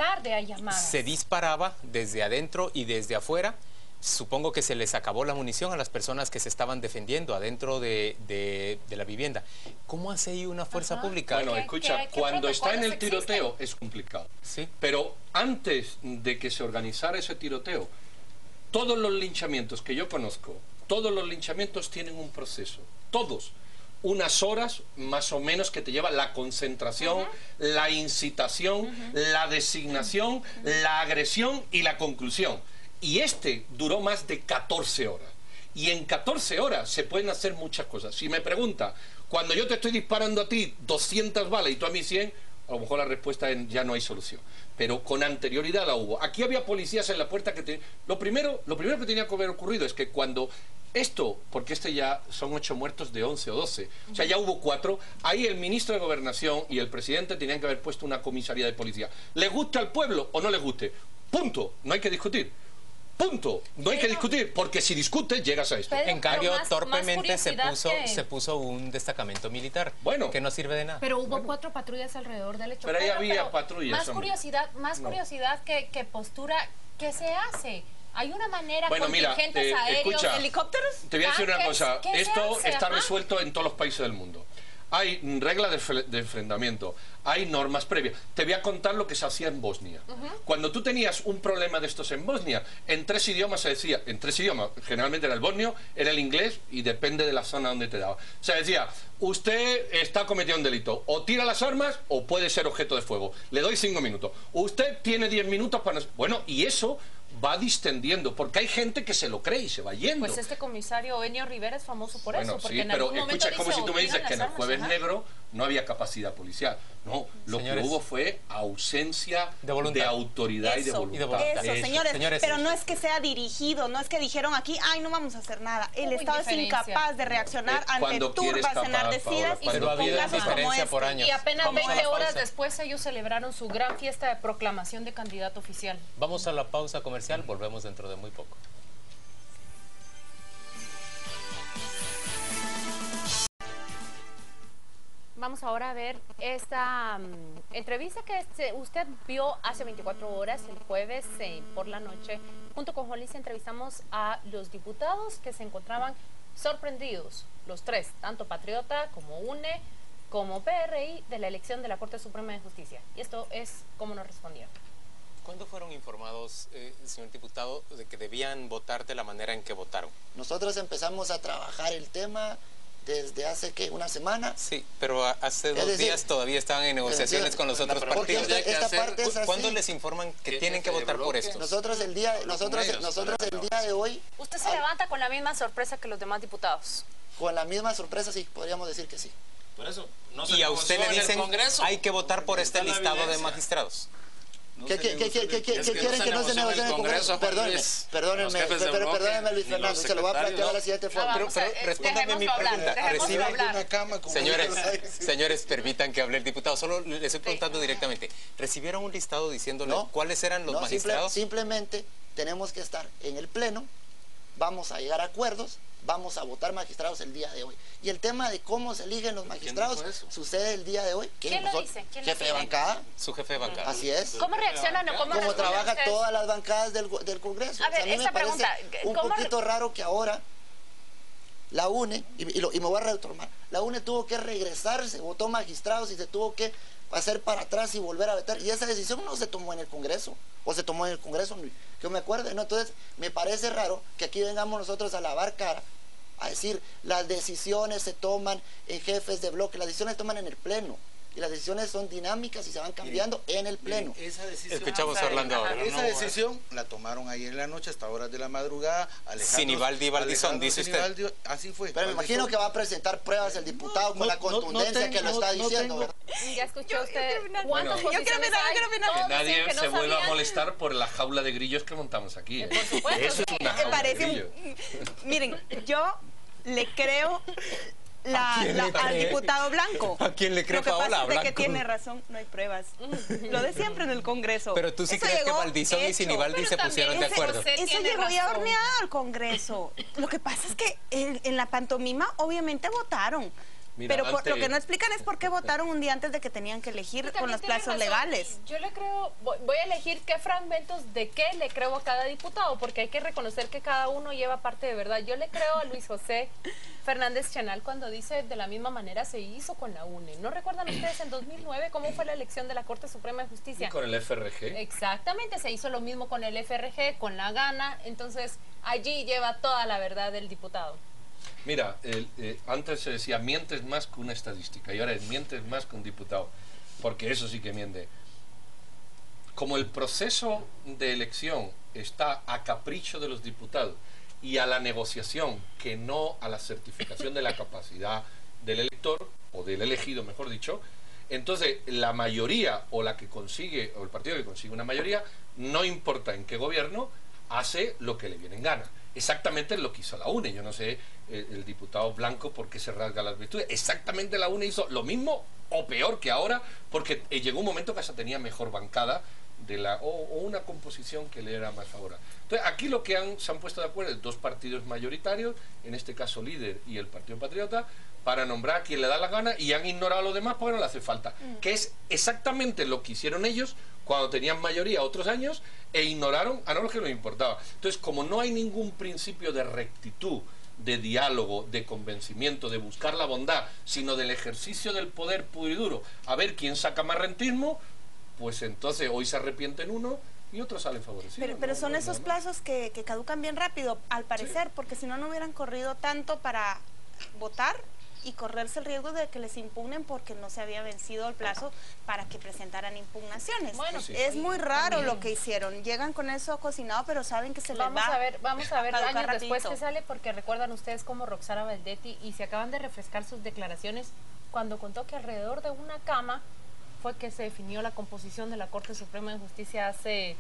Speaker 17: se disparaba desde adentro y desde afuera. Supongo que se les acabó la munición a las personas que se estaban defendiendo adentro de la vivienda. ¿Cómo hace ahí una fuerza pública?
Speaker 19: Bueno, escucha, cuando está en el tiroteo es complicado.
Speaker 17: ¿Sí?
Speaker 19: Pero antes de que se organizara ese tiroteo, todos los linchamientos que yo conozco, todos los linchamientos tienen un proceso. Todos. Unas horas más o menos que te lleva la concentración, la incitación, la designación, la agresión y la conclusión. Y este duró más de 14 horas. Y en 14 horas se pueden hacer muchas cosas. Si me pregunta, cuando yo te estoy disparando a ti 200 balas y tú a mí 100, a lo mejor la respuesta es ya no hay solución. Pero con anterioridad la hubo. Aquí había policías en la puerta que... Lo primero que tenía que haber ocurrido es que cuando... porque ya son 8 muertos de 11 o 12, o sea, ya hubo 4, ahí el ministro de Gobernación y el presidente tenían que haber puesto una comisaría de policía. ¿Les gusta al pueblo o no les guste? Punto, no hay que discutir. Punto, no hay que discutir, porque si discutes llegas a esto.
Speaker 17: En cambio, torpemente se puso un destacamento militar, que no sirve de nada.
Speaker 21: Pero hubo 4 patrullas alrededor del hecho.
Speaker 19: Pero ahí había patrullas.
Speaker 21: Más curiosidad que postura, ¿qué se hace? ¿Hay una manera con contingentes aéreos, helicópteros?
Speaker 19: Te voy a decir una cosa, esto está resuelto en todos los países del mundo. Hay reglas de enfrentamiento, hay normas previas. Te voy a contar lo que se hacía en Bosnia. Cuando tú tenías un problema de estos en Bosnia, en 3 idiomas se decía, en 3 idiomas, generalmente era el bosnio, era el inglés y depende de la zona donde te daba. Se decía, usted está cometiendo un delito, o tira las armas o puede ser objeto de fuego. Le doy 5 minutos. Usted tiene 10 minutos para... Bueno, y eso va distendiendo, porque hay gente que se lo cree y se va yendo.
Speaker 21: Pues este comisario Enio Rivera es famoso por eso, porque
Speaker 19: sí, pero escucha, como si tú me dices que en el Jueves Negro no había capacidad policial. No, lo que hubo fue ausencia de autoridad y de voluntad.
Speaker 18: Señores, pero no es que sea dirigido, no es que dijeron aquí, ay, no vamos a hacer nada. El Estado es incapaz de reaccionar ante turbas enardecidas y
Speaker 17: pero ha habido diferencia por años.
Speaker 21: Y apenas 20 horas después ellos celebraron su gran fiesta de proclamación de candidato oficial.
Speaker 17: Vamos a la pausa comercial. comercial, volvemos dentro de muy poco.
Speaker 21: Vamos ahora a ver esta entrevista que usted vio hace 24 horas, el jueves por la noche. Junto con Juan Luis entrevistamos a los diputados que se encontraban sorprendidos, los tres, tanto Patriota como UNE, como PRI, de la elección de la Corte Suprema de Justicia. Y esto es como nos respondieron.
Speaker 17: ¿Cuándo fueron informados, señor diputado, de que debían votar de la manera en que votaron?
Speaker 3: Nosotros empezamos a trabajar el tema desde hace, ¿qué? ¿Una semana?
Speaker 17: Sí, pero hace 2 días todavía estaban en negociaciones con los otros partidos. ¿Cuándo les informan que tienen que votar por esto?
Speaker 3: Nosotros el día de hoy...
Speaker 21: ¿Usted se levanta con la misma sorpresa que los demás diputados?
Speaker 3: Con la misma sorpresa, sí, podríamos decir que sí.
Speaker 17: Por eso, y a usted le dicen, hay que que votar por este listado de magistrados.
Speaker 3: ¿Qué quieren que no se negocie en el Congreso? Perdónenme, Luis Fernando, se lo voy a plantear de la siguiente forma.
Speaker 17: Pero respóndame mi pregunta. Señores, permitan que hable el diputado, solo le estoy preguntando directamente. ¿Recibieron un listado diciéndole cuáles eran los magistrados?
Speaker 3: Simplemente tenemos que estar en el Pleno, vamos a llegar a acuerdos, vamos a votar magistrados el día de hoy. Y el tema de cómo se eligen los magistrados sucede el día de hoy.
Speaker 21: ¿Quién lo dice?
Speaker 3: Jefe de bancada.
Speaker 17: Su jefe de bancada.
Speaker 3: Así es.
Speaker 21: ¿Cómo reaccionan o cómo
Speaker 3: trabaja todas las bancadas del Congreso.
Speaker 21: A ver,
Speaker 3: mí me parece un poquito raro que ahora la UNE, y me voy a retomar, la UNE tuvo que regresarse, votó magistrados y se tuvo que hacer para atrás y volver a vetar. Y esa decisión no se tomó en el Congreso, o se tomó en el Congreso, que me acuerde, ¿no? Entonces, me parece raro que aquí vengamos nosotros a lavar cara, a decir, las decisiones se toman en jefes de bloque, las decisiones se toman en el Pleno. Y las decisiones son dinámicas y se van cambiando en el Pleno.
Speaker 17: Escuchamos a Orlando ahora.
Speaker 10: Esa decisión la tomaron ayer en la noche, hasta horas de la madrugada.
Speaker 17: Sinibaldi Baldizón, dice usted.
Speaker 10: Así fue.
Speaker 3: Pero me imagino que va a presentar pruebas el diputado con la contundencia que lo está diciendo.
Speaker 21: Ya escuchó usted cuántas posiciones
Speaker 19: que nadie se vuelva a molestar por la jaula de grillos que montamos aquí.
Speaker 21: Por supuesto.
Speaker 19: Eso es una jaula de grillos.
Speaker 18: Miren, yo le creo al diputado Blanco.
Speaker 17: ¿A quién le cree Paola?
Speaker 18: Lo que pasa es que tiene razón, no hay pruebas. Lo de siempre en el Congreso.
Speaker 17: Pero tú sí crees que Baldizón y Sinibaldi se pusieron de acuerdo.
Speaker 18: Eso llegó ya horneado al Congreso. Lo que pasa es que en la pantomima obviamente votaron. Mira, pero lo que no explican es por qué votaron un día antes de que tenían que elegir con los plazos legales.
Speaker 21: Yo le creo, voy a elegir qué fragmentos de qué le creo a cada diputado, porque hay que reconocer que cada uno lleva parte de verdad. Yo le creo a Luis José Fernández Chanal cuando dice de la misma manera se hizo con la UNE. ¿No recuerdan ustedes en 2009 cómo fue la elección de la Corte Suprema de Justicia?
Speaker 19: Y con el FRG.
Speaker 21: Exactamente, se hizo lo mismo con el FRG, con la Gana. Entonces allí lleva toda la verdad del diputado.
Speaker 19: Mira, antes se decía mientes más que una estadística y ahora es mientes más que un diputado, porque eso sí que miente. Como el proceso de elección está a capricho de los diputados y a la negociación, que no a la certificación de la capacidad del elector, o del elegido mejor dicho, entonces la mayoría o la que consigue, o el partido que consigue una mayoría, no importa en qué gobierno, hace lo que le viene en gana. Exactamente lo que hizo la UNE. Yo no sé el diputado Blanco por qué se rasga las virtudes. Exactamente la UNE hizo lo mismo o peor que ahora, porque llegó un momento que hasta tenía mejor bancada o una composición que le era más favorable. Entonces aquí lo que se han puesto de acuerdo es dos partidos mayoritarios, en este caso Líder y el Partido Patriota, para nombrar a quien le da la gana, y han ignorado a los demás porque no le hace falta. Que es exactamente lo que hicieron ellos cuando tenían mayoría otros años e ignoraron a no lo que les importaba. Entonces, como no hay ningún principio de rectitud, de diálogo, de convencimiento, de buscar la bondad, sino del ejercicio del poder puro y duro, a ver quién saca más rentismo, pues entonces hoy se arrepienten uno y otros salen favorecidos.
Speaker 18: Pero son esos plazos que caducan bien rápido, al parecer, porque si no, no hubieran corrido tanto para votar y correrse el riesgo de que les impugnen porque no se había vencido el plazo para que presentaran impugnaciones. Bueno, es muy raro lo que hicieron. Llegan con eso cocinado, pero saben que se les va
Speaker 21: Vamos a ver años después que sale, porque recuerdan ustedes como Roxana Valdetti, y se acaban de refrescar sus declaraciones cuando contó que alrededor de una cama fue que se definió la composición de la Corte Suprema de Justicia hace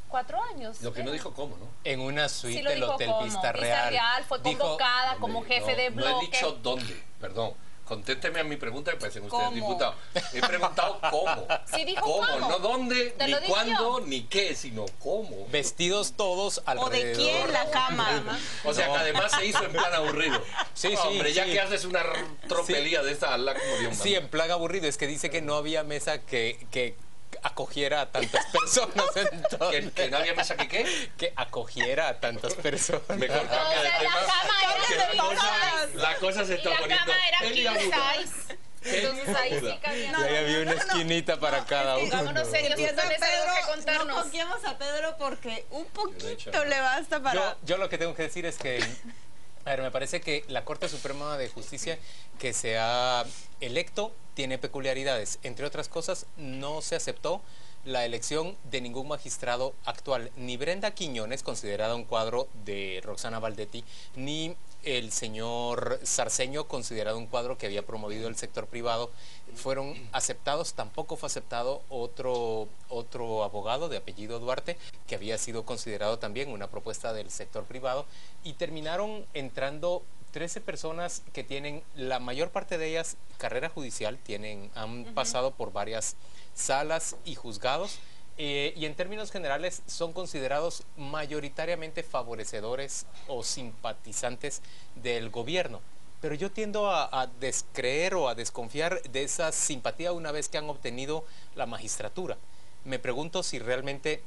Speaker 21: 4 años.
Speaker 19: Lo que no dijo cómo, ¿no?
Speaker 17: En una suite del
Speaker 21: Hotel
Speaker 17: Vista Real.
Speaker 21: Fue convocada como jefe de bloque.
Speaker 19: No he dicho dónde, perdón. Contésteme a mi pregunta, que parecen ustedes diputados. He preguntado cómo.
Speaker 21: Sí, dijo
Speaker 19: cómo, no dónde, ni cuándo,
Speaker 21: yo.
Speaker 19: ni qué, sino cómo.
Speaker 17: Vestidos todos alrededor.
Speaker 18: ¿O de quién la cama?
Speaker 19: O sea, que además se hizo en plan aburrido.
Speaker 17: Sí,
Speaker 19: no, hombre, ya
Speaker 17: sí.
Speaker 19: que haces una tropelía de esta, ala como Dios manda.
Speaker 17: Sí, en plan aburrido. Es que dice que no había mesa que acogiera a tantas personas. Entonces,
Speaker 19: ¿Que no había mesa que qué?
Speaker 17: Que acogiera a tantas personas.
Speaker 19: Mejor cambia de tema. La cosa se está poniendo.
Speaker 21: La cama era king size. Entonces ahí sí cabía.
Speaker 17: Y ahí había una esquinita para cada uno.
Speaker 21: Vámonos serios, ustedes algo que contarnos.
Speaker 18: No confiemos a Pedro porque un poquito le basta para...
Speaker 17: Yo lo que tengo que decir es que, a ver, me parece que la Corte Suprema de Justicia que se ha electo tiene peculiaridades. Entre otras cosas, no se aceptó la elección de ningún magistrado actual. Ni Brenda Quiñones, considerada un cuadro de Roxana Valdetti, ni el señor Sarceño, considerado un cuadro que había promovido el sector privado, fueron aceptados. Tampoco fue aceptado otro abogado de apellido Duarte, que había sido considerado también una propuesta del sector privado, y terminaron entrando 13 personas que tienen, la mayor parte de ellas, carrera judicial, han pasado por varias salas y juzgados, y en términos generales son considerados mayoritariamente favorecedores o simpatizantes del gobierno. Pero yo tiendo a descreer o a desconfiar de esa simpatía una vez que han obtenido la magistratura. Me pregunto si realmente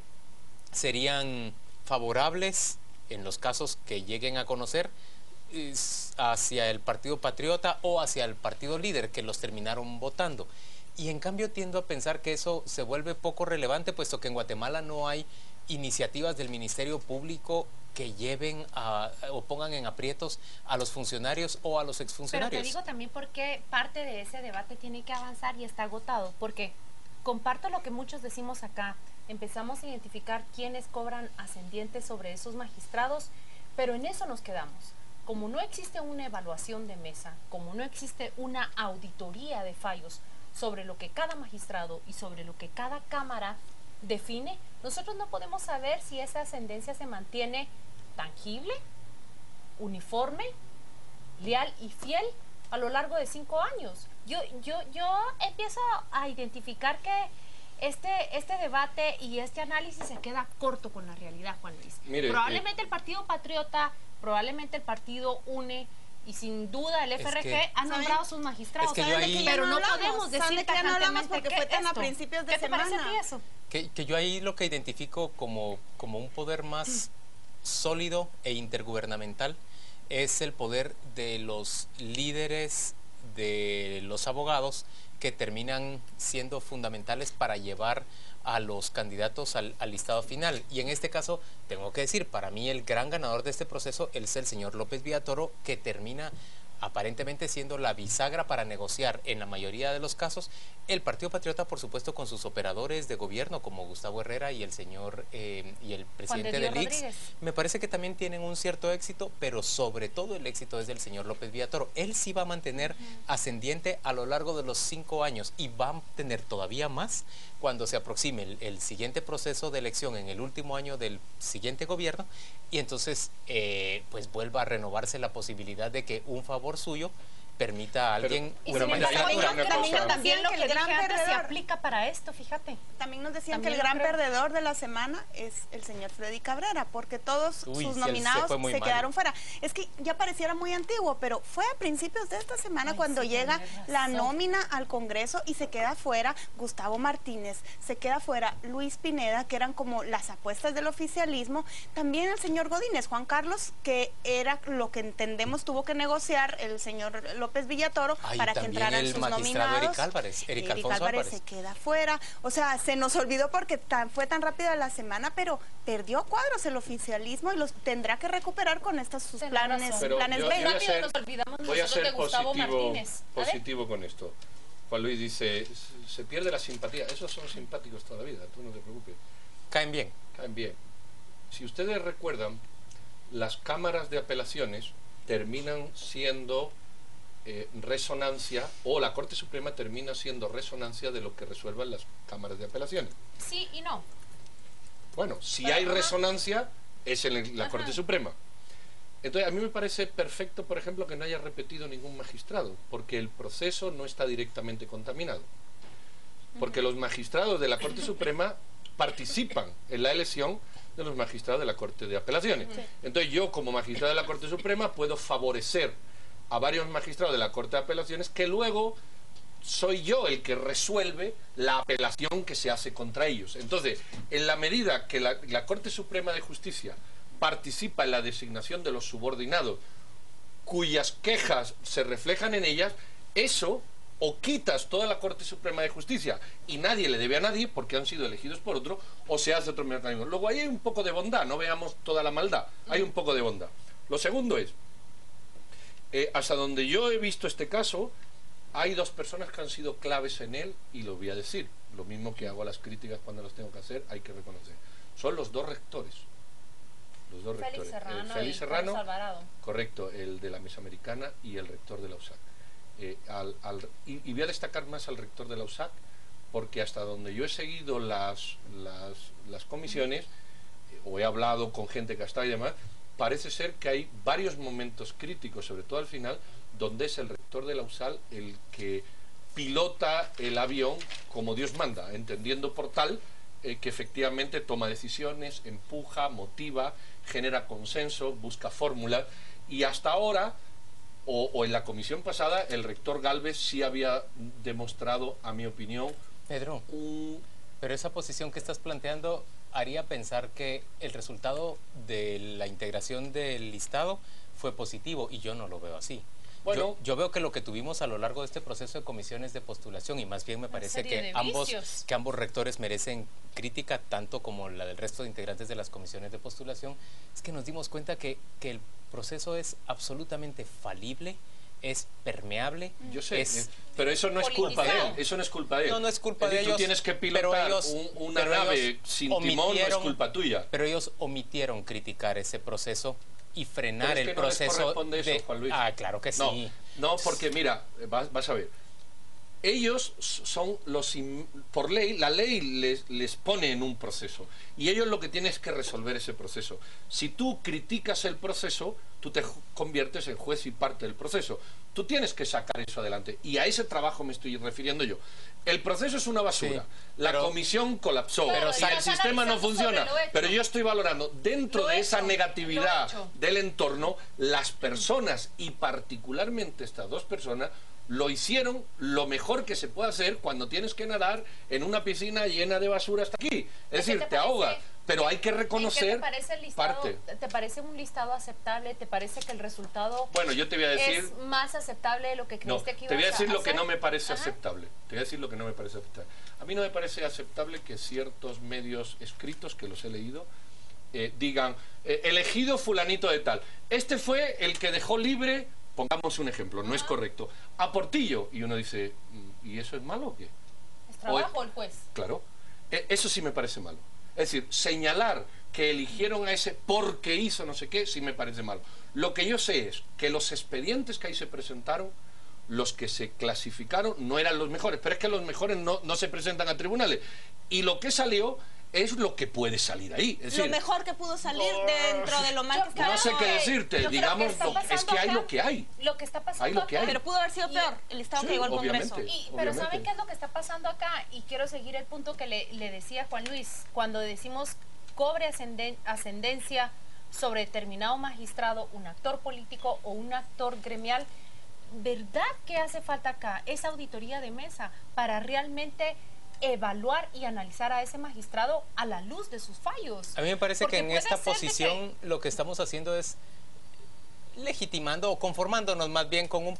Speaker 17: serían favorables, en los casos que lleguen a conocer, hacia el Partido Patriota o hacia el partido líder, que los terminaron votando. Y en cambio tiendo a pensar que eso se vuelve poco relevante, puesto que en Guatemala no hay iniciativas del Ministerio Público que lleven o pongan en aprietos a los funcionarios o a los exfuncionarios.
Speaker 21: Pero te digo también porque parte de ese debate tiene que avanzar y está agotado, porque comparto lo que muchos decimos acá, empezamos a identificar quiénes cobran ascendientes sobre esos magistrados, pero en eso nos quedamos. Como no existe una evaluación de mesa, como no existe una auditoría de fallos sobre lo que cada magistrado y sobre lo que cada cámara define, nosotros no podemos saber si esa ascendencia se mantiene tangible, uniforme, leal y fiel a lo largo de 5 años. Yo empiezo a identificar que este debate y este análisis se queda corto con la realidad, Juan Luis. Mire, probablemente el Partido Patriota, probablemente el Partido UNE y sin duda el FRG han nombrado sus magistrados, pero no podemos decir tajantemente
Speaker 18: porque fue tan a principios de semana.
Speaker 21: ¿Qué te parece a ti eso?
Speaker 17: Que yo ahí lo que identifico como un poder más sólido e intergubernamental es el poder de los líderes de los abogados, que terminan siendo fundamentales para llevar a los candidatos al listado final. Y en este caso, tengo que decir, para mí el gran ganador de este proceso es el señor López Villatoro, que termina aparentemente siendo la bisagra para negociar en la mayoría de los casos. El Partido Patriota, por supuesto, con sus operadores de gobierno como Gustavo Herrera y el señor y el presidente del IX, me parece que también tienen un cierto éxito, pero sobre todo el éxito es del señor López Villatoro. Él sí va a mantener ascendiente a lo largo de los 5 años y va a tener todavía más cuando se aproxime el siguiente proceso de elección en el último año del siguiente gobierno, y entonces pues vuelva a renovarse la posibilidad de que un favor suyo permita a alguien una magistratura.
Speaker 21: También lo que el gran perdedor se aplica para esto, fíjate.
Speaker 18: También nos decían que el gran perdedor de la semana es el señor Freddy Cabrera, porque todos sus nominados se quedaron fuera. Es que ya pareciera muy antiguo, pero fue a principios de esta semana cuando llega la nómina al Congreso y se queda fuera Gustavo Martínez, se queda fuera Luis Pineda, que eran como las apuestas del oficialismo. También el señor Godínez, Juan Carlos, que era lo que entendemos tuvo que negociar el señor López Villatoro para que entraran sus nominados.
Speaker 17: Eric Alfonso Álvarez
Speaker 18: se queda fuera. O sea, se nos olvidó porque fue tan rápida la semana, pero perdió cuadros el oficialismo y los tendrá que recuperar con estos sus planes B.
Speaker 19: Voy a ser positivo con esto. Juan Luis dice, se pierde la simpatía. Esos son simpáticos toda la vida, tú no te preocupes.
Speaker 17: Caen bien.
Speaker 19: Caen bien. Si ustedes recuerdan, las cámaras de apelaciones terminan siendo resonancia, o la Corte Suprema termina siendo resonancia de lo que resuelvan las cámaras de apelaciones.
Speaker 21: Sí y no.
Speaker 19: Bueno, si hay resonancia es en la Corte Suprema. Entonces, a mí me parece perfecto, por ejemplo, que no haya repetido ningún magistrado, porque el proceso no está directamente contaminado. Porque los magistrados de la Corte Suprema participan en la elección de los magistrados de la Corte de Apelaciones. Entonces, yo, como magistrado de la Corte Suprema, puedo favorecer a varios magistrados de la Corte de Apelaciones que luego soy yo el que resuelve la apelación que se hace contra ellos. Entonces, en la medida que la Corte Suprema de Justicia participa en la designación de los subordinados cuyas quejas se reflejan en ellas, eso o quitas toda la Corte Suprema de Justicia y nadie le debe a nadie porque han sido elegidos por otro, o se hace otro mecanismo. Luego ahí hay un poco de bondad, no veamos toda la maldad, hay un poco de bondad. Lo segundo es, hasta donde yo he visto este caso, hay dos personas que han sido claves en él, y lo voy a decir, lo mismo que hago a las críticas cuando las tengo que hacer, hay que reconocer. Son los dos rectores. Los dos
Speaker 21: Félix
Speaker 19: rectores.
Speaker 21: Serrano
Speaker 19: Félix
Speaker 21: y
Speaker 19: Serrano,
Speaker 21: Carlos Alvarado.
Speaker 19: correcto, el de la Mesoamericana y el rector de la USAC. Y voy a destacar más al rector de la USAC, porque hasta donde yo he seguido las comisiones, o he hablado con gente que ha estado y demás, parece ser que hay varios momentos críticos, sobre todo al final, donde es el rector de la USAL el que pilota el avión como Dios manda, entendiendo por tal que efectivamente toma decisiones, empuja, motiva, genera consenso, busca fórmulas, y hasta ahora, o en la comisión pasada, el rector Gálvez sí había demostrado, a mi opinión,
Speaker 17: Pedro, pero esa posición que estás planteando haría pensar que el resultado de la integración del listado fue positivo, y yo no lo veo así. Bueno, yo veo que lo que tuvimos a lo largo de este proceso de comisiones de postulación, y más bien me parece que ambos rectores merecen crítica, tanto como la del resto de integrantes de las comisiones de postulación, es que nos dimos cuenta que el proceso es absolutamente falible, es permeable.
Speaker 19: Yo sé, pero eso no es culpa de él. Eso no es culpa de él.
Speaker 17: No es culpa de ellos.
Speaker 19: Tú tienes que pilotar una nave sin timón, no es culpa tuya.
Speaker 17: Pero ellos omitieron criticar ese proceso y frenar el proceso.
Speaker 19: No les corresponde eso, Juan Luis.
Speaker 17: Ah, claro que sí.
Speaker 19: No, porque mira, vas a ver. Ellos son los... Por ley, la ley les pone en un proceso. Y ellos lo que tienen es que resolver ese proceso. Si tú criticas el proceso, tú te conviertes en juez y parte del proceso. Tú tienes que sacar eso adelante. Y a ese trabajo me estoy refiriendo yo. El proceso es una basura. Sí, la comisión colapsó. Pero y el sistema no funciona. Pero yo estoy valorando, dentro de esa negatividad del entorno, las personas, y particularmente estas dos personas, lo hicieron lo mejor que se puede hacer cuando tienes que nadar en una piscina llena de basura hasta aquí. Es decir, te ahogas. Pero hay que reconocer
Speaker 21: ¿qué te parece el listado, ¿Te parece un listado aceptable? ¿Te parece que el resultado
Speaker 19: yo te voy a decir,
Speaker 21: es más aceptable de lo que creíste que ibas a hacer?
Speaker 19: Te voy a decir lo que no me parece aceptable. Te voy a decir lo que no me parece aceptable. A mí no me parece aceptable que ciertos medios escritos, que los he leído, digan, elegido fulanito de tal. Este fue el que dejó libre, pongamos un ejemplo, no es correcto, a Portillo. Y uno dice, ¿y eso es malo o qué?
Speaker 21: ¿Es trabajo el juez?
Speaker 19: Claro, eso sí me parece malo. Es decir, señalar que eligieron a ese porque hizo no sé qué, sí me parece malo. Lo que yo sé es que los expedientes que ahí se presentaron, los que se clasificaron, no eran los mejores, pero es que los mejores no se presentan a tribunales. Y lo que salió es lo que puede salir ahí. Es decir,
Speaker 18: lo mejor que pudo salir dentro de lo mal que está.
Speaker 19: No sé qué decirte, digamos, es que hay lo que hay.
Speaker 21: Lo que está pasando acá,
Speaker 18: pero pudo haber sido peor el listado que llegó al Congreso.
Speaker 21: Pero ¿saben qué es lo que está pasando acá? Y quiero seguir el punto que le decía Juan Luis, cuando decimos cobre ascendencia sobre determinado magistrado, un actor político o un actor gremial, ¿verdad que hace falta acá esa auditoría de mesa para realmente evaluar y analizar a ese magistrado a la luz de sus fallos?
Speaker 17: A mí me parece que en esta posición lo que estamos haciendo es legitimando o conformándonos más bien con un...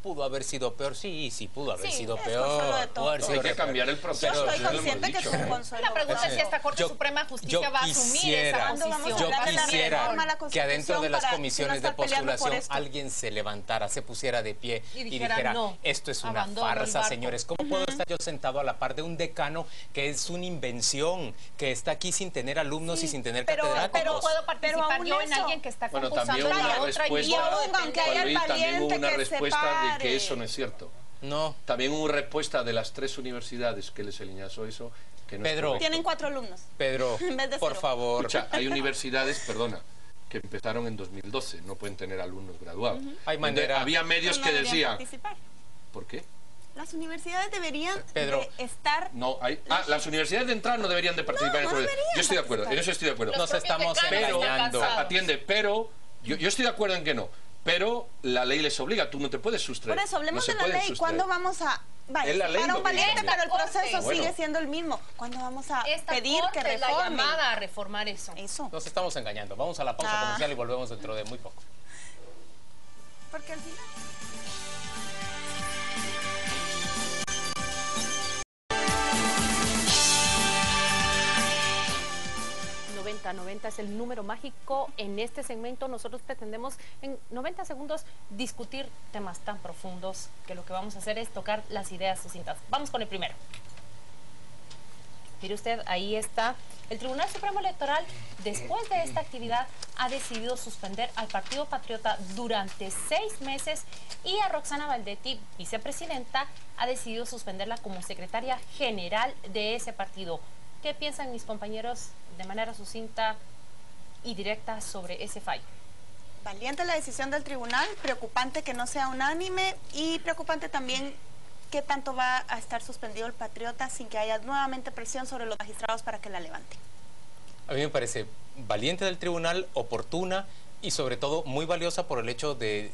Speaker 17: pudo haber sido peor, sí, pudo haber sido peor.
Speaker 19: Hay que cambiar el proceso.
Speaker 18: Yo estoy consciente que es un consuelo.
Speaker 21: La pregunta es si esta Corte Suprema de Justicia va a asumir esa posición.
Speaker 17: Yo quisiera que adentro de las comisiones de postulación alguien se levantara, se pusiera de pie y dijera, no, esto es una farsa, señores. ¿Cómo puedo estar yo sentado a la par de un decano que es una invención, que está aquí sin tener alumnos y sin tener catedráticos?
Speaker 21: Pero puedo participar yo en alguien que está compulsando la otra
Speaker 18: y aún que haya el valiente que se pare.
Speaker 19: Que eso no es cierto.
Speaker 17: No.
Speaker 19: También hubo respuesta de las 3 universidades que les eliminó eso, que no
Speaker 18: Pedro, tienen 4 alumnos.
Speaker 17: Pedro, por favor.
Speaker 19: Escucha, hay universidades, perdona, que empezaron en 2012, no pueden tener alumnos graduados.
Speaker 17: Hay manera...
Speaker 19: Había medios que decían...
Speaker 18: Participar.
Speaker 19: ¿Por qué?
Speaker 18: Las universidades deberían
Speaker 19: Pedro,
Speaker 18: de estar...
Speaker 19: No, las universidades de entrada no deberían de participar en el proceso. Yo estoy de acuerdo, en eso estoy de acuerdo.
Speaker 17: Nos estamos engañando.
Speaker 19: Atiende, pero... Yo estoy de acuerdo en que no, pero la ley les obliga, tú no te puedes sustraer.
Speaker 18: Por eso, hablemos de la ley. ¿Cuándo vamos a...? Vale, para un valiente, pero el proceso sigue siendo el mismo. ¿Cuándo vamos a pedir que reformen?
Speaker 21: La llamada a reformar eso.
Speaker 17: Nos estamos engañando. Vamos a la pausa comercial y volvemos dentro de muy poco.
Speaker 18: Porque al final...
Speaker 21: 90 es el número mágico. En este segmento nosotros pretendemos en 90 segundos discutir temas tan profundos que lo que vamos a hacer es tocar las ideas sucintas. Vamos con el primero. Mire usted, ahí está. El Tribunal Supremo Electoral, después de esta actividad, ha decidido suspender al Partido Patriota durante 6 meses y a Roxana Baldetti, vicepresidenta, ha decidido suspenderla como secretaria general de ese partido. ¿Qué piensan mis compañeros de manera sucinta y directa sobre ese fallo?
Speaker 18: Valiente la decisión del tribunal, preocupante que no sea unánime y preocupante también qué tanto va a estar suspendido el Patriota sin que haya nuevamente presión sobre los magistrados para que la levanten.
Speaker 17: A mí me parece valiente del tribunal, oportuna y sobre todo muy valiosa por el hecho de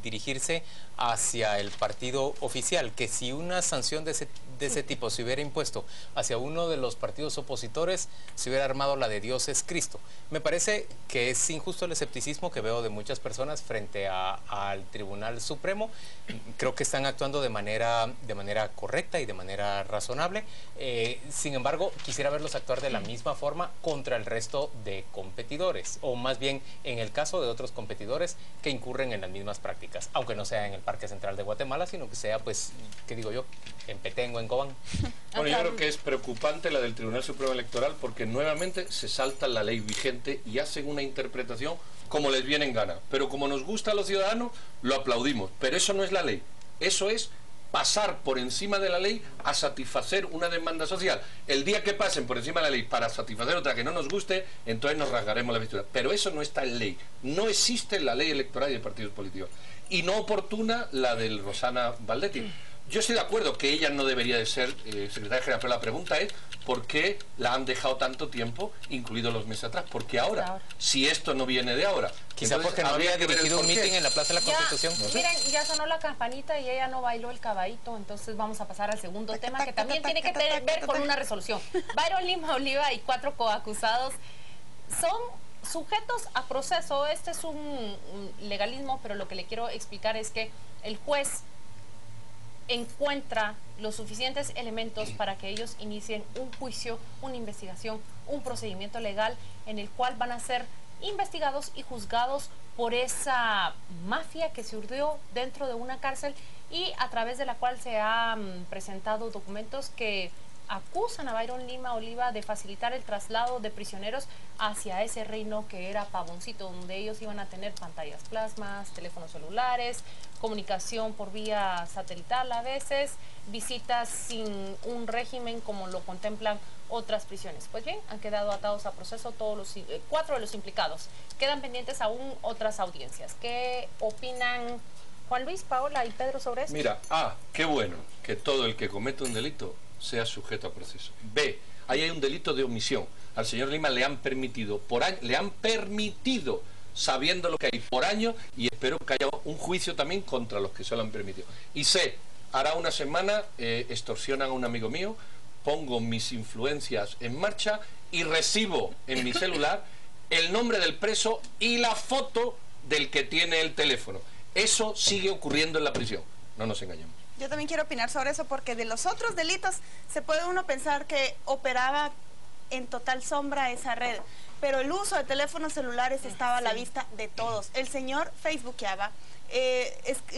Speaker 17: dirigirse hacia el partido oficial, que si una sanción de ese tipo se hubiera impuesto hacia uno de los partidos opositores, se hubiera armado la de Dios es Cristo. Me parece que es injusto el escepticismo que veo de muchas personas frente al Tribunal Supremo. Creo que están actuando de manera correcta y de manera razonable. Sin embargo, quisiera verlos actuar de la misma forma contra el resto de competidores, o más bien en el caso de otros competidores que incurren en las mismas prácticas, aunque no sea en el Parque Central de Guatemala, sino que sea, pues, ¿qué digo yo?, en Petén o en Cobán.
Speaker 19: Bueno, yo creo que es preocupante la del Tribunal Supremo Electoral porque nuevamente se salta la ley vigente y hacen una interpretación como les viene en gana. Pero como nos gusta a los ciudadanos, lo aplaudimos. Pero eso no es la ley. Eso es pasar por encima de la ley a satisfacer una demanda social. El día que pasen por encima de la ley para satisfacer otra que no nos guste, entonces nos rasgaremos la vestidura. Pero eso no está en ley. No existe la ley electoral y de partidos políticos. Y no oportuna la del Roxana Baldetti. Yo estoy de acuerdo que ella no debería de ser secretaria general, pero la pregunta es ¿por qué la han dejado tanto tiempo, incluidos los meses atrás? Porque ahora, si esto no viene de ahora...
Speaker 17: Quizá porque no había dirigido un mitin en la Plaza de la Constitución.
Speaker 21: No sé. Miren, ya sonó la campanita y ella no bailó el caballito, entonces vamos a pasar al segundo tema que también tiene que ver con una resolución. Byron Lima Oliva y 4 coacusados son sujetos a proceso. Este es un legalismo, pero lo que le quiero explicar es que el juez encuentra los suficientes elementos para que ellos inicien un juicio, una investigación, un procedimiento legal en el cual van a ser investigados y juzgados por esa mafia que se urdió dentro de una cárcel y a través de la cual se han presentado documentos que acusan a Byron Lima Oliva de facilitar el traslado de prisioneros hacia ese reino que era Pavoncito, donde ellos iban a tener pantallas plasmas, teléfonos celulares, comunicación por vía satelital a veces, visitas sin un régimen como lo contemplan otras prisiones. Pues bien, han quedado atados a proceso todos los 4 de los implicados. Quedan pendientes aún otras audiencias. ¿Qué opinan Juan Luis, Paola y Pedro sobre esto?
Speaker 19: Mira, A, qué bueno que todo el que comete un delito sea sujeto a proceso. B, ahí hay un delito de omisión. Al señor Lima le han permitido, sabiendo lo que hay por año, y espero que haya un juicio también contra los que se lo han permitido. Y C, hará una semana extorsionan a un amigo mío, pongo mis influencias en marcha y recibo en mi celular el nombre del preso y la foto del que tiene el teléfono. Eso sigue ocurriendo en la prisión, no nos engañemos.
Speaker 18: Yo también quiero opinar sobre eso porque de los otros delitos se puede uno pensar que operaba en total sombra esa red, pero el uso de teléfonos celulares estaba a la vista de todos. El señor facebookeaba,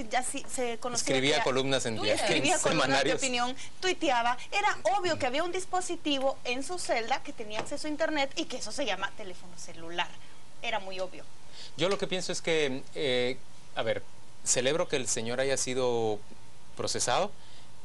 Speaker 18: ya se conocía,
Speaker 17: escribía columnas en diarios,
Speaker 18: escribía columnas de opinión, tuiteaba. Era obvio que había un dispositivo en su celda que tenía acceso a internet y que eso se llama teléfono celular. Era muy obvio.
Speaker 17: Yo lo que pienso es que, a ver, celebro que el señor haya sido procesado,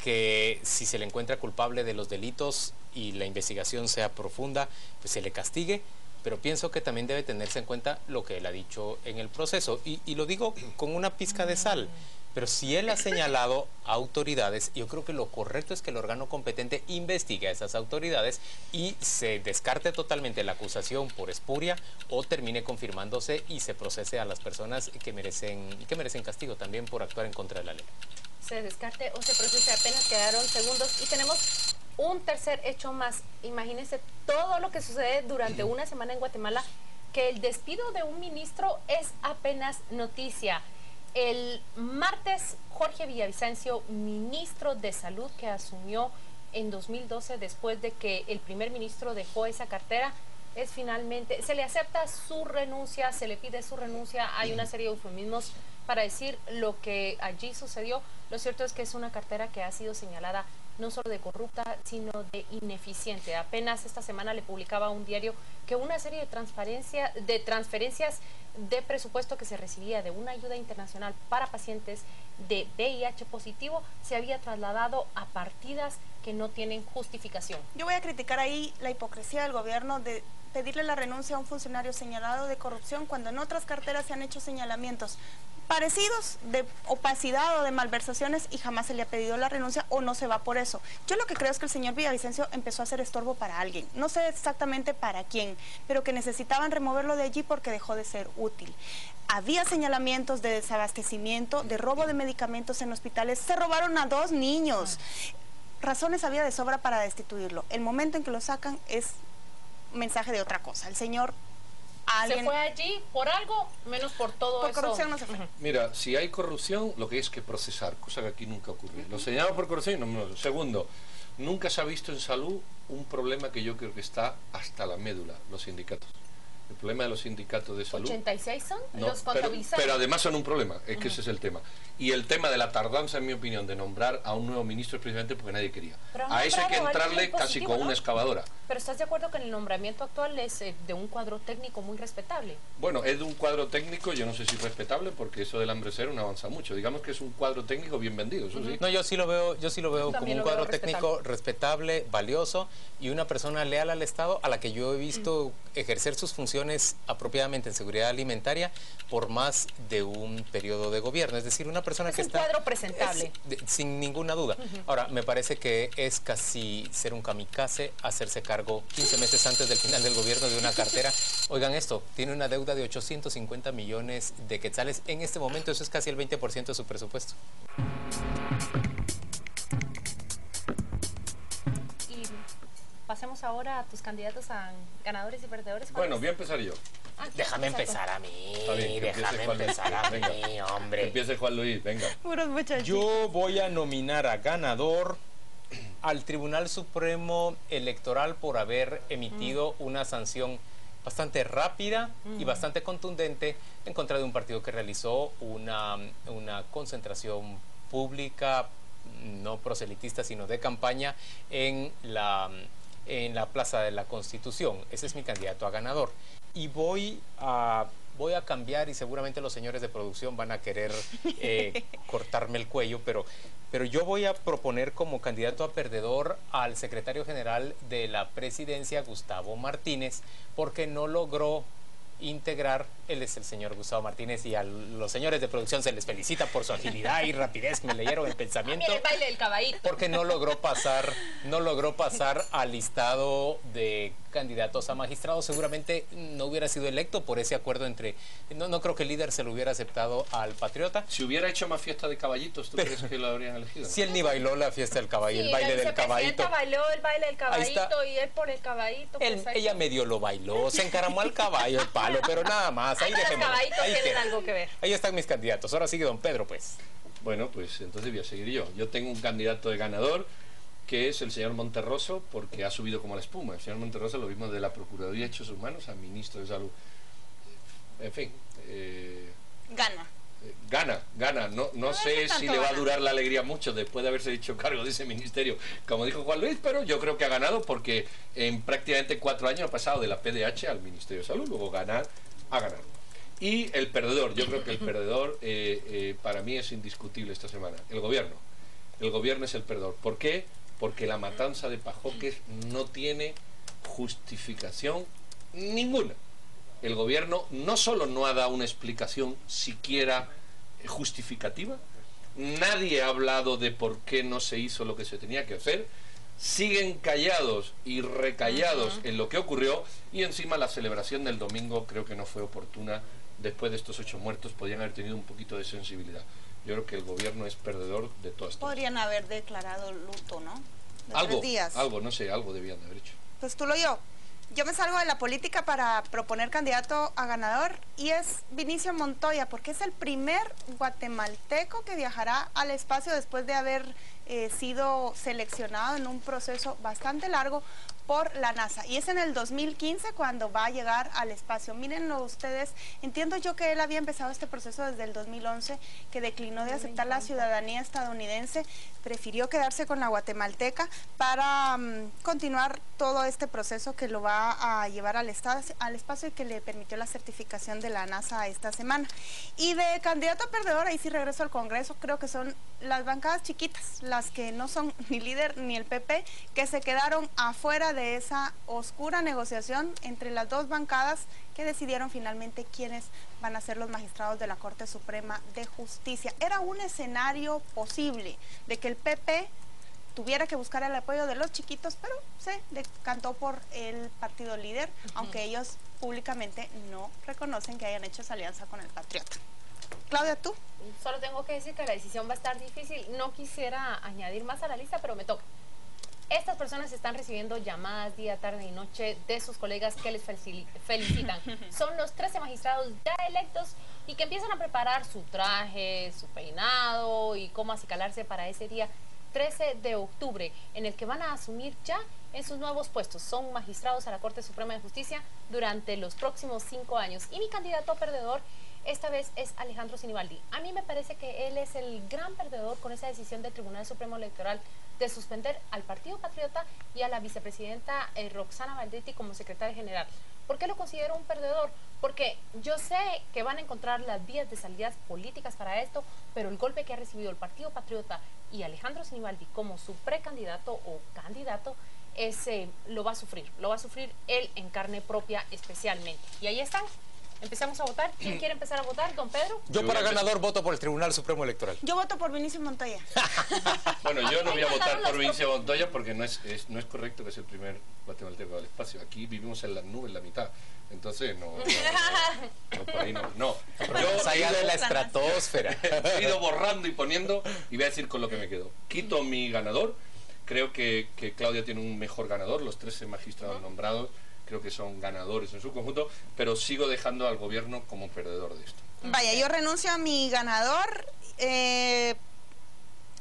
Speaker 17: que si se le encuentra culpable de los delitos y la investigación sea profunda, pues se le castigue, pero pienso que también debe tenerse en cuenta lo que él ha dicho en el proceso, y lo digo con una pizca de sal. Pero si él ha señalado autoridades, yo creo que lo correcto es que el órgano competente investigue a esas autoridades y se descarte totalmente la acusación por espuria o termine confirmándose y se procese a las personas que merecen castigo también por actuar en contra de la ley.
Speaker 21: Se descarte o se procese, apenas quedaron segundos y tenemos un tercer hecho más. Imagínense todo lo que sucede durante una semana en Guatemala, que el despido de un ministro es apenas noticia. El martes, Jorge Villavicencio, ministro de Salud, que asumió en 2012 después de que el primer ministro dejó esa cartera, es finalmente, se le acepta su renuncia, se le pide su renuncia. Hay una serie de eufemismos para decir lo que allí sucedió. Lo cierto es que es una cartera que ha sido señalada no solo de corrupta, sino de ineficiente. Apenas esta semana le publicaba un diario que una serie de transferencias de presupuesto que se recibía de una ayuda internacional para pacientes de VIH positivo se había trasladado a partidas que no tienen justificación.
Speaker 18: Yo voy a criticar ahí la hipocresía del gobierno de pedirle la renuncia a un funcionario señalado de corrupción cuando en otras carteras se han hecho señalamientos parecidos de opacidad o de malversaciones y jamás se le ha pedido la renuncia o no se va por eso. Yo lo que creo es que el señor Villavicencio empezó a hacer estorbo para alguien, no sé exactamente para quién, pero que necesitaban removerlo de allí porque dejó de ser útil. Había señalamientos de desabastecimiento, de robo de medicamentos en hospitales, se robaron a 2 niños. Razones había de sobra para destituirlo. El momento en que lo sacan es mensaje de otra cosa. El señor
Speaker 21: se fue allí por algo, menos por todo
Speaker 18: por
Speaker 21: eso.
Speaker 18: Corrupción no se fue.
Speaker 19: Mira, si hay corrupción, lo que hay es que procesar, cosa que aquí nunca ocurre. Lo señalamos por corrupción, no. Segundo, nunca se ha visto en salud un problema que yo creo que está hasta la médula, los sindicatos. El problema de los sindicatos de salud...
Speaker 21: ¿86 son?
Speaker 19: No,
Speaker 21: los contabilizados.
Speaker 19: pero además son un problema, es que ese es el tema. Y el tema de la tardanza, en mi opinión, de nombrar a un nuevo ministro es precisamente porque nadie quería. A ese hay que entrarle casi con una excavadora.
Speaker 21: Pero ¿estás de acuerdo que el nombramiento actual es de un cuadro técnico muy respetable?
Speaker 19: Bueno, es de un cuadro técnico, yo no sé si respetable, porque eso del hambre cero no avanza mucho. Digamos que es un cuadro técnico bien vendido, eso sí.
Speaker 17: No, yo sí lo veo como un cuadro técnico respetable, valioso y una persona leal al Estado a la que yo he visto ejercer sus funciones apropiadamente en seguridad alimentaria por más de un periodo de gobierno. Es decir, una persona que está...
Speaker 21: Es un cuadro presentable.
Speaker 17: Sin ninguna duda. Ahora, me parece que es casi ser un kamikaze hacerse cargo 15 meses antes del final del gobierno de una cartera. Oigan esto, tiene una deuda de 850 millones de quetzales. En este momento eso es casi el 20% de su presupuesto.
Speaker 21: Pasemos ahora a tus candidatos a ganadores y perdedores.
Speaker 19: Bueno, voy a empezar yo.
Speaker 17: Déjame empezar a mí.
Speaker 19: Déjame empezar a mí, hombre. Empiece Juan Luis, venga.
Speaker 17: Yo voy a nominar a ganador al Tribunal Supremo Electoral por haber emitido una sanción bastante rápida y bastante contundente en contra de un partido que realizó una concentración pública, no proselitista, sino de campaña en la Plaza de la Constitución. Ese es mi candidato a ganador. Y voy a cambiar, y seguramente los señores de producción van a querer cortarme el cuello, pero yo voy a proponer como candidato a perdedor al secretario general de la presidencia, Gustavo Martínez, porque no logró integrar, él es el señor Gustavo Martínez, y a los señores de producción se les felicita por su agilidad y rapidez, me leyeron el pensamiento.
Speaker 21: Mira el baile del caballito.
Speaker 17: Porque no logró pasar al listado de candidatos a magistrados. Seguramente no hubiera sido electo por ese acuerdo entre... No creo que el líder se lo hubiera aceptado al patriota.
Speaker 19: Si hubiera hecho más fiesta de caballitos, ¿tú crees que lo habrían elegido?
Speaker 17: Si él ni bailó la fiesta del caballo, el baile del caballito.
Speaker 21: Bailó el baile del caballito y él por el caballito.
Speaker 17: Ella medio lo bailó, se encaramó al caballo, el palo, pero nada más. Ahí dejémoslo.
Speaker 21: Los caballitos tienen algo que ver.
Speaker 17: Ahí están mis candidatos. Ahora sigue don Pedro, pues.
Speaker 19: Bueno, pues entonces voy a seguir yo. Yo tengo un candidato de ganador, que es el señor Monterroso, porque ha subido como la espuma. El señor Monterroso lo vimos de la Procuraduría de Derechos Humanos a ministro de Salud. En fin. Gana. No sé si le va a durar la alegría mucho después de haberse hecho cargo de ese ministerio, como dijo Juan Luis, pero yo creo que ha ganado porque en prácticamente 4 años ha pasado de la PDH al Ministerio de Salud. Luego ha ganado. Y el perdedor, yo creo que el perdedor para mí es indiscutible esta semana. El gobierno. El gobierno es el perdedor. ¿Por qué? Porque la matanza de Pajoques no tiene justificación Ninguna. El gobierno no solo no ha dado una explicación siquiera justificativa, nadie ha hablado de por qué no se hizo lo que se tenía que hacer, siguen callados y recallados en lo que ocurrió, y encima la celebración del domingo creo que no fue oportuna. Después de estos 8 muertos podían haber tenido un poquito de sensibilidad. Yo creo que el gobierno es perdedor de todas estas.
Speaker 18: Podrían haber declarado luto, ¿no? De
Speaker 19: Algo,
Speaker 18: 3 días.
Speaker 19: algo, no sé, algo debían de haber hecho.
Speaker 18: Pues tú lo yo. Yo me salgo de la política para proponer candidato a ganador, y es Vinicio Montoya, porque es el primer guatemalteco que viajará al espacio después de haber sido seleccionado en un proceso bastante largo por la NASA, y es en el 2015 cuando va a llegar al espacio. Mírenlo ustedes, entiendo yo que él había empezado este proceso desde el 2011, que declinó de aceptar la ciudadanía estadounidense, prefirió quedarse con la guatemalteca para continuar todo este proceso que lo va a llevar al espacio y que le permitió la certificación de la NASA esta semana. Y de candidato a perdedor, ahí sí regreso al Congreso, creo que son las bancadas chiquitas, las que no son ni líder ni el PP, que se quedaron afuera de esa oscura negociación entre las dos bancadas que decidieron finalmente quiénes van a ser los magistrados de la Corte Suprema de Justicia. Era un escenario posible de que el PP tuviera que buscar el apoyo de los chiquitos, pero se decantó por el partido líder, aunque ellos públicamente no reconocen que hayan hecho esa alianza con el Patriota. Claudia, ¿tú?
Speaker 21: Solo tengo que decir que la decisión va a estar difícil. No quisiera añadir más a la lista, pero me toca. Estas personas están recibiendo llamadas día, tarde y noche de sus colegas que les felicitan. Son los 13 magistrados ya electos y que empiezan a preparar su traje, su peinado y cómo acicalarse para ese día 13 de octubre, en el que van a asumir ya en sus nuevos puestos. Son magistrados a la Corte Suprema de Justicia durante los próximos 5 años. Y mi candidato a perdedor esta vez es Alejandro Sinibaldi. A mí me parece que él es el gran perdedor con esa decisión del Tribunal Supremo Electoral de suspender al Partido Patriota y a la vicepresidenta Roxana Valdetti como secretaria general. ¿Por qué lo considero un perdedor? Porque yo sé que van a encontrar las vías de salidas políticas para esto, pero el golpe que ha recibido el Partido Patriota y Alejandro Sinibaldi como su precandidato o candidato lo va a sufrir él en carne propia especialmente. Y ahí están. Empezamos a votar. ¿Quién quiere empezar a votar? ¿Don Pedro?
Speaker 17: Yo para ganador voto por el Tribunal Supremo Electoral.
Speaker 18: Yo voto por Vinicio Montoya.
Speaker 19: Bueno, yo no voy a votar por Vinicio Montoya porque no es correcto que sea el primer guatemalteco del espacio. Aquí vivimos en las nubes, la mitad. Entonces, no por ahí no.
Speaker 17: Yo allá de la estratosfera.
Speaker 19: He ido borrando y poniendo, y voy a decir con lo que me quedo. Quito mi ganador. Creo que Claudia tiene un mejor ganador. Los 13 magistrados nombrados creo que son ganadores en su conjunto, pero sigo dejando al gobierno como perdedor de esto.
Speaker 18: Vaya, yo renuncio a mi ganador y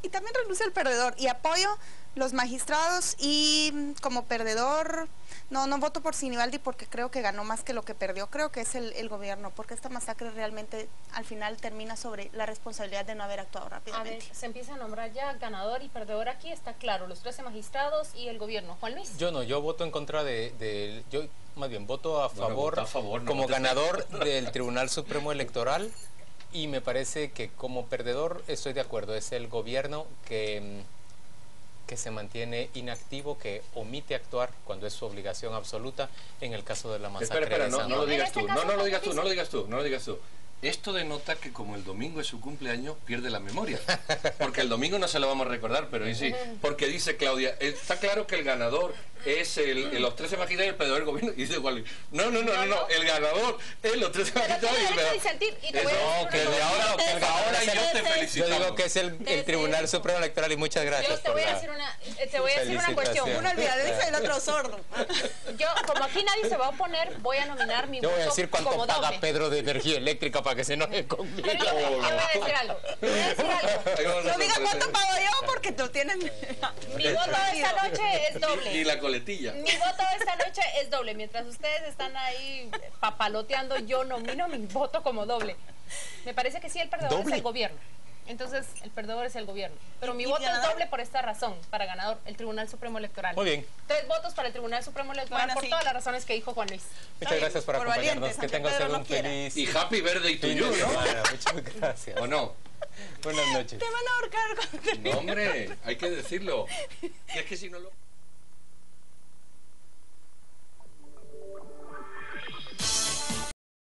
Speaker 18: también renuncio al perdedor y apoyo los magistrados, y como perdedor no voto por Sinibaldi porque creo que ganó más que lo que perdió. Creo que es el gobierno, porque esta masacre realmente al final termina sobre la responsabilidad de no haber actuado rápidamente.
Speaker 21: A ver, se empieza a nombrar ya ganador y perdedor. Aquí está claro, los 13 magistrados y el gobierno. Juan Luis.
Speaker 17: Yo voto en contra yo más bien voto a favor, como ganador del Tribunal Supremo Electoral, y me parece que como perdedor estoy de acuerdo, es el gobierno que se mantiene inactivo, que omite actuar cuando es su obligación absoluta en el caso de la masacre.
Speaker 19: Espera, no lo digas tú, no lo digas tú. Esto denota que como el domingo es su cumpleaños, pierde la memoria. Porque el domingo no se lo vamos a recordar, pero hoy sí. Porque dice Claudia, está claro que el ganador es los 13 magistrados y el perdedor del gobierno. Y dice Juan, no, el ganador es los 13 magistrados y el perdedor. Ahora yo te felicito.
Speaker 17: Yo digo que es el Tribunal Supremo Electoral, y muchas gracias.
Speaker 21: Te voy a decir una cuestión.
Speaker 18: Uno olvidadizo y el otro sordo.
Speaker 21: Yo, como aquí nadie se va a oponer, voy a nominar mi voto como doble.
Speaker 17: Yo voy a decir cuánto paga Pedro de energía eléctrica para que se enoje conmigo.
Speaker 21: Pero yo voy a decir algo.
Speaker 18: No digas cuánto pago yo porque tú tienes...
Speaker 21: Mi voto esta noche es doble.
Speaker 19: Y la coletilla.
Speaker 21: Mi voto esta noche es doble. Mientras ustedes están ahí papaloteando, yo nomino mi voto como doble. Me parece que sí, el perdedor es el gobierno. Entonces, el perdedor es el gobierno. Pero mi voto es doble por esta razón. Para ganador, el Tribunal Supremo Electoral.
Speaker 17: Muy bien.
Speaker 21: 3 votos para el Tribunal Supremo Electoral por todas las razones que dijo Juan Luis.
Speaker 17: Muchas gracias por acompañarnos. Que tengas un feliz...
Speaker 19: Y happy birthday to you, ¿no?
Speaker 17: Muchas gracias.
Speaker 19: ¿O no?
Speaker 17: Buenas noches.
Speaker 18: Te van a ahorcar.
Speaker 19: No, hombre, hay que decirlo. Y es que si no lo...